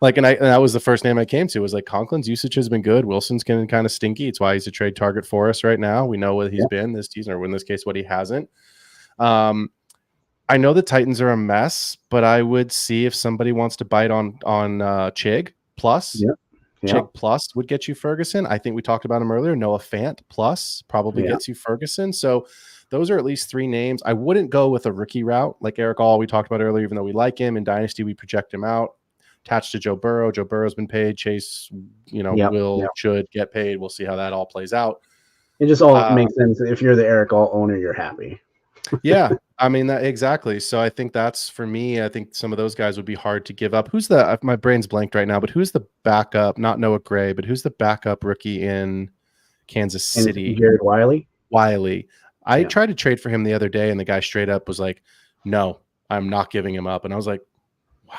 that was the first name I came to, was like Conklin's usage has been good. Wilson's getting kind of stinky. It's why he's a trade target for us right now. We know what he's been this season, or in this case, what he hasn't. I know the Titans are a mess, but I would see if somebody wants to bite on Chig plus. Yeah. Chig plus would get you Ferguson. I think we talked about him earlier. Noah Fant plus probably gets you Ferguson. So those are at least 3 names. I wouldn't go with a rookie route like Eric All we talked about earlier, even though we like him. In Dynasty, we project him out. Attached to Joe Burrow. Joe Burrow's been paid. Chase, should get paid. We'll see how that all plays out. It just all makes sense. If you're the Eric All owner, you're happy. Yeah, I mean that exactly. So I think that's for me. I think some of those guys would be hard to give up. Who's my brain's blanked right now, but who's the backup? Not Noah Gray, but who's the backup rookie in Kansas City? Jared Wiley. I tried to trade for him the other day, and the guy straight up was like, "No, I'm not giving him up." And I was like,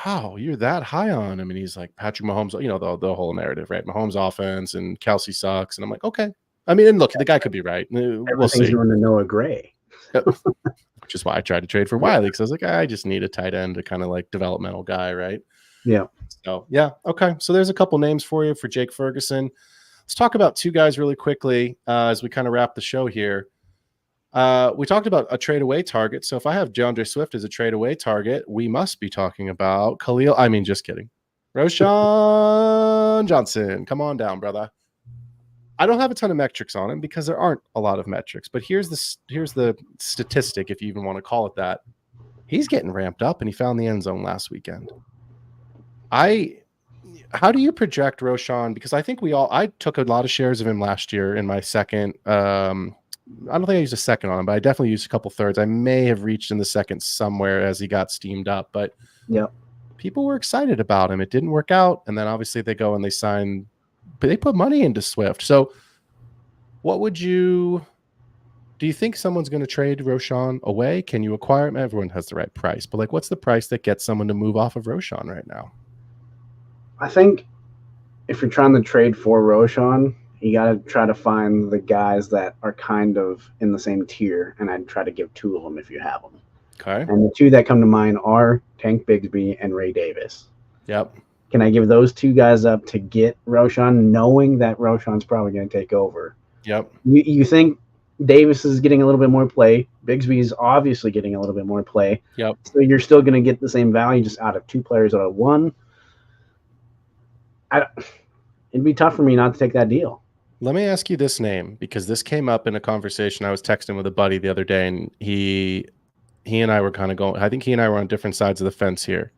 "Wow, you're that high on him?" And he's like, "Patrick Mahomes, the whole narrative, right? Mahomes offense and Kelsey sucks." And I'm like, "Okay." I mean, and look, the guy could be right. We'll see. Going to Noah Gray. Which is why I tried to trade for Wiley, because I was like, I just need a tight end, a kind of like developmental guy, right? Yeah. So yeah, okay. So there's a couple names for you for Jake Ferguson. Let's talk about 2 guys really quickly as we kind of wrap the show here. We talked about a trade away target. So if I have DeAndre Swift as a trade away target, we must be talking about just kidding. Roschon Johnson. Come on down, brother. I don't have a ton of metrics on him because there aren't a lot of metrics, but here's the statistic, if you even want to call it that. He's getting ramped up, and he found the end zone last weekend. How do you project Roschon? Because I think I took a lot of shares of him last year in my second. I don't think I used a second on him, but I definitely used a couple thirds. I may have reached in the second somewhere as he got steamed up, but people were excited about him. It didn't work out, and then obviously they go and they sign. But they put money into Swift. So do you think someone's going to trade Roschon away? Can you acquire him? Everyone has the right price, but what's the price that gets someone to move off of Roschon right now? I think if you're trying to trade for Roschon, you got to try to find the guys that are kind of in the same tier, and I'd try to give 2 of them if you have them. Okay. And the 2 that come to mind are Tank Bigsby and Ray Davis. Yep. Can I give those 2 guys up to get Roschon, knowing that Roschon's probably going to take over? Yep. You think Davis is getting a little bit more play. Bigsby is obviously getting a little bit more play. Yep. So you're still going to get the same value just out of 2 players out of 1. It'd be tough for me not to take that deal. Let me ask you this name, because this came up in a conversation I was texting with a buddy the other day, and he and I were kind of going. I think he and I were on different sides of the fence here.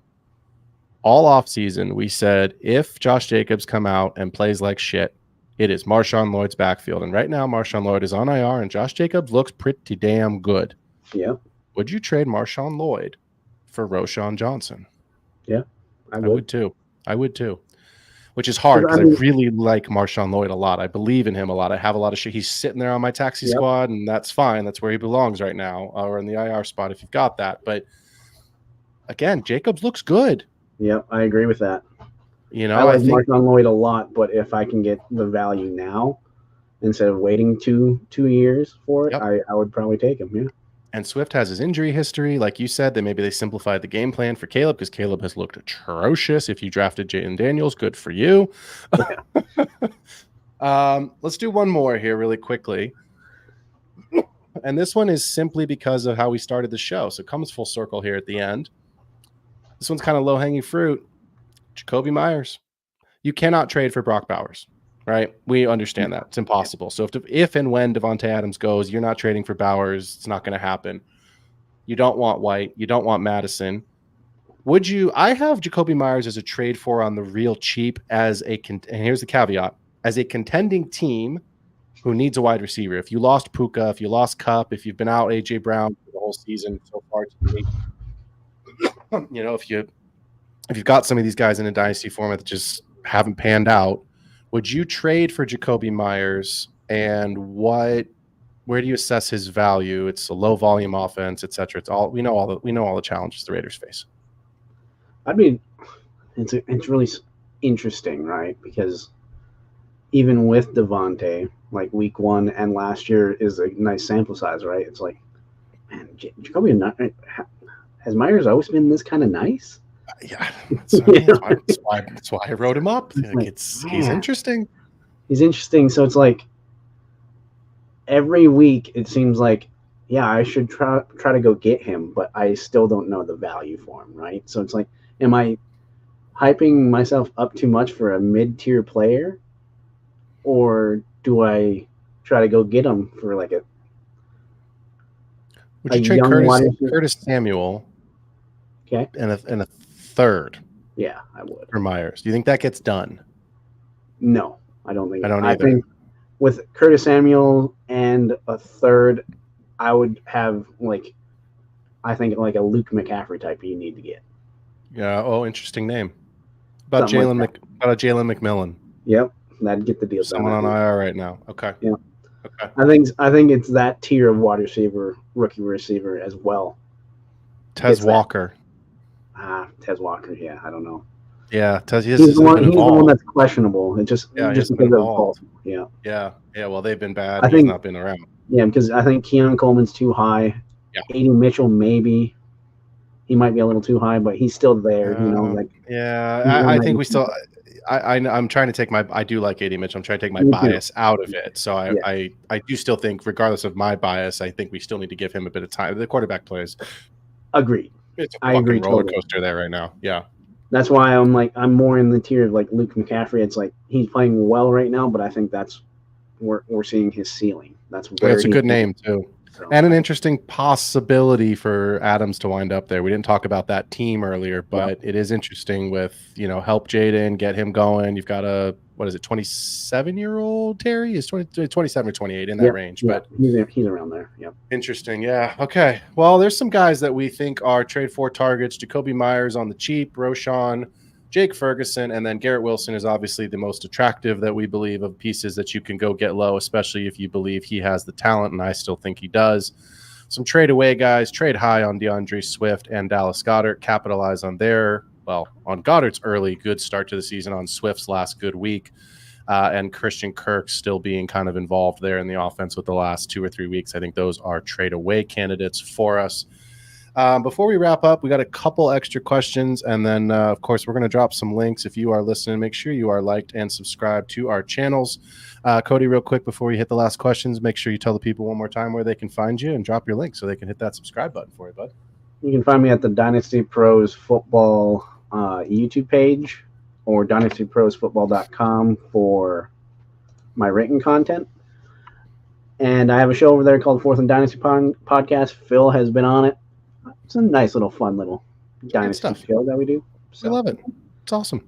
All offseason, we said if Josh Jacobs come out and plays like shit, it is Marshawn Lloyd's backfield. And right now, Marshawn Lloyd is on IR, and Josh Jacobs looks pretty damn good. Yeah. Would you trade Marshawn Lloyd for Roschon Johnson? Yeah, I would too. Which is hard because I really like Marshawn Lloyd a lot. I believe in him a lot. I have a lot of shit. He's sitting there on my taxi squad, and that's fine. That's where he belongs right now, or in the IR spot if you've got that. But again, Jacobs looks good. Yeah, I agree with that. I think Marshawn Lloyd a lot, but if I can get the value now instead of waiting two years for it, I would probably take him. Yeah. And Swift has his injury history. Like you said, maybe they simplified the game plan for Caleb because Caleb has looked atrocious. If you drafted Jayden Daniels, good for you. Let's do one more here really quickly. And this one is simply because of how we started the show. So it comes full circle here at the end. This one's kind of low-hanging fruit. Jacoby Myers. You cannot trade for Brock Bowers, right? We understand that. It's impossible. So if and when Davante Adams goes, you're not trading for Bowers. It's not going to happen. You don't want White. You don't want Madison. Would you? I have Jacoby Myers as a trade for on the real cheap and here's the caveat, as a contending team who needs a wide receiver. If you lost Puka, if you lost Kupp, if you've been out A.J. Brown for the whole season so far to date, if you've got some of these guys in a dynasty format that just haven't panned out, would you trade for Jacoby Myers? And where do you assess his value? It's a low volume offense, etc. We know all the challenges the Raiders face. I mean, it's really interesting, right? Because even with Davante, like week 1 and last year is a nice sample size, right? It's like, man, Jacoby, has Myers always been this kind of nice? Yeah, that's why I wrote him up. He's interesting. He's interesting. So it's like every week it seems like, yeah, I should try to go get him, but I still don't know the value for him, right? So it's like, am I hyping myself up too much for a mid-tier player, or do I try to go get him for like a? Would you trade Curtis Samuel? Okay, and a third. Yeah, I would. For Myers, do you think that gets done? No, I don't think. I don't either. I think with Curtis Samuel and a third, I would have I think like a Luke McCaffrey type you need to get. Yeah. Oh, interesting name. About Jalen McMillan. Yep, that'd get the deal done. Someone on IR right now. Okay. Yeah. Okay. I think it's that tier of wide receiver, rookie receiver as well. Tez Walker. Tez Walker. Yeah, I don't know. Yeah, Tez. He's the one that's questionable. It just because of fault. Yeah. Yeah. Well, they've been bad. I think he's not been around. Yeah, because I think Keon Coleman's too high. Yeah. A.D. Mitchell maybe. He might be a little too high, but he's still there. I think we still. I'm trying to take I do like A.D. Mitchell. I'm trying to take my bias out of it. So I do still think, regardless of my bias, I think we still need to give him a bit of time. The quarterback plays. Agreed. It's a fucking roller coaster there right now. Yeah. That's why I'm more in the tier of like Luke McCaffrey. It's like he's playing well right now, but I think that's where we're seeing his ceiling. That's a good name too. And an interesting possibility for Adams to wind up there. We didn't talk about that team earlier, but it is interesting with, help Jayden, get him going. You've got 27-year-old Terry? Is 27 or 28 in that range. Yeah. But he's around there. Yeah. Interesting. Yeah. Okay. Well, there's some guys that we think are trade for targets. Jacoby Myers on the cheap, Roschon, Jake Ferguson, and then Garrett Wilson is obviously the most attractive that we believe of pieces that you can go get low, especially if you believe he has the talent, and I still think he does. Some trade away guys, trade high on DeAndre Swift and Dallas Goedert, capitalize on on Goddard's early good start to the season, on Swift's last good week, and Christian Kirk still being kind of involved there in the offense with the last 2 or 3 weeks. I think those are trade away candidates for us. Before we wrap up, we got a couple extra questions, and then, of course, we're going to drop some links. If you are listening, make sure you are liked and subscribed to our channels. Cody, real quick, before we hit the last questions, make sure you tell the people one more time where they can find you and drop your link so they can hit that subscribe button for you, bud. You can find me at the Dynasty Pros Football YouTube page or dynastyprosfootball.com for my written content. And I have a show over there called Fourth and Dynasty Podcast. Phil has been on it. It's a nice little fun little dynasty show that we do. So. I love it. It's awesome.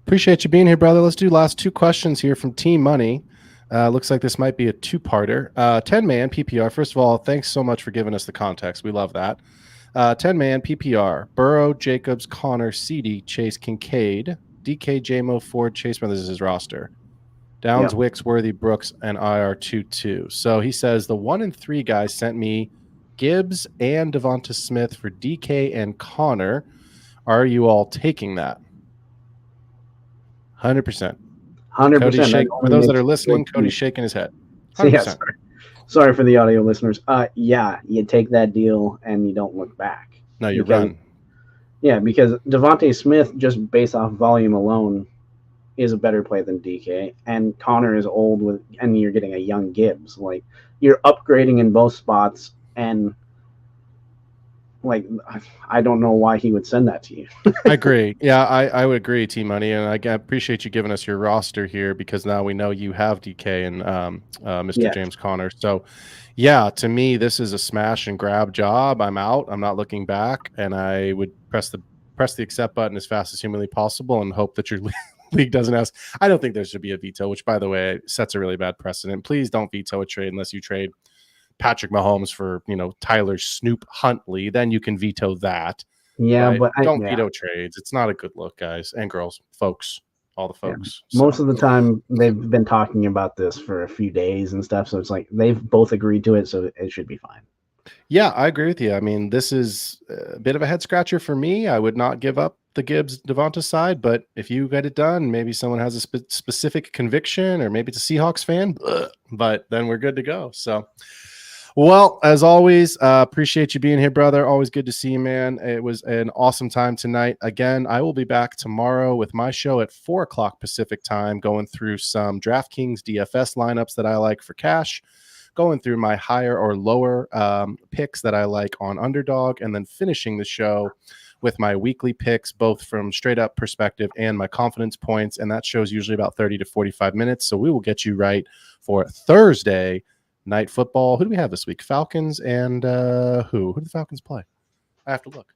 Appreciate you being here, brother. Let's do last 2 questions here from Team Money. Looks like this might be a 2-parter. 10-man PPR. First of all, thanks so much for giving us the context. We love that. 10-man PPR. Burrow, Jacobs, Connor, CD, Chase, Kincaid, DK, JMO, Ford, Chase Brothers is his roster. Downs, Wicks, Worthy, Brooks, and IR 2-2. So he says the 1 and 3 guys sent me Gibbs and Devonta Smith for DK and Connor. Are you all taking that? 100%. 100%. For those that are listening, Cody's shaking his head. 100%. Sorry for the audio listeners. Yeah, you take that deal and you don't look back. No, you Because- run. Yeah, because Davante Smith, just based off volume alone, is a better play than DK. And Connor is old and you're getting a young Gibbs. Like, you're upgrading in both spots, and like, I don't know why he would send that to you. I agree. Yeah, I would agree, T Money, and I appreciate you giving us your roster here because now we know you have DK and Mr. Yes. James Conner. So, yeah, to me, this is a smash and grab job. I'm out. I'm not looking back, and I would press the accept button as fast as humanly possible and hope that your league doesn't ask. I don't think there should be a veto, which, by the way, sets a really bad precedent. Please don't veto a trade unless you trade Patrick Mahomes for, Tyler Snoop Huntley. Then you can veto that. Yeah, Right? but Don't veto trades. It's not a good look, guys and girls, folks, all the folks. Most of the time, they've been talking about this for a few days and stuff, so it's like they've both agreed to it, so it should be fine. Yeah, I agree with you. I mean, this is a bit of a head scratcher for me. I would not give up the Gibbs Devonta side, but if you get it done, maybe someone has a specific conviction, or maybe it's a Seahawks fan, but then we're good to go. So, well, as always, appreciate you being here, brother. Always good to see you, man. It was an awesome time tonight. Again, I will be back tomorrow with my show at 4:00 Pacific time, going through some DraftKings DFS lineups that I like for cash, going through my higher or lower picks that I like on Underdog, and then finishing the show with my weekly picks, both from straight up perspective and my confidence points. And that show's usually about 30 to 45 minutes. So we will get you right for Thursday night football. Who do we have this week? Falcons and who? Who do the Falcons play? I have to look.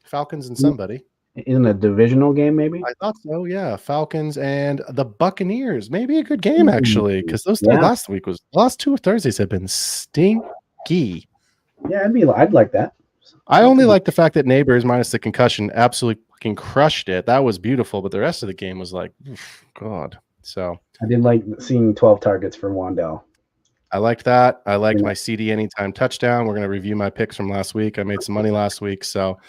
Falcons and somebody. In a divisional game, maybe? I thought so, yeah. Falcons and the Buccaneers. Maybe a good game, actually, because those last 2 Thursdays have been stinky. Yeah, I'd like that. I only like the fact that Neighbors, minus the concussion, absolutely fucking crushed it. That was beautiful, but the rest of the game was like, God. So I did like seeing 12 targets for Wandell. I liked that. I liked my CD anytime touchdown. We're going to review my picks from last week. I made some money last week. So,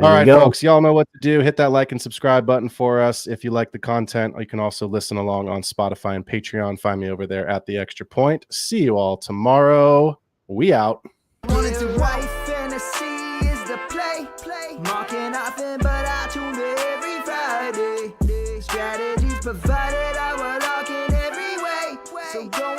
all right, folks, y'all know what to do. Hit that like and subscribe button for us. If you like the content, you can also listen along on Spotify and Patreon. Find me over there at The Extra Point. See you all tomorrow. We out. Wanted to white fantasy is the play. Marking nothing, but I tune in every Friday. Strategies provided, I will lock in every way. So go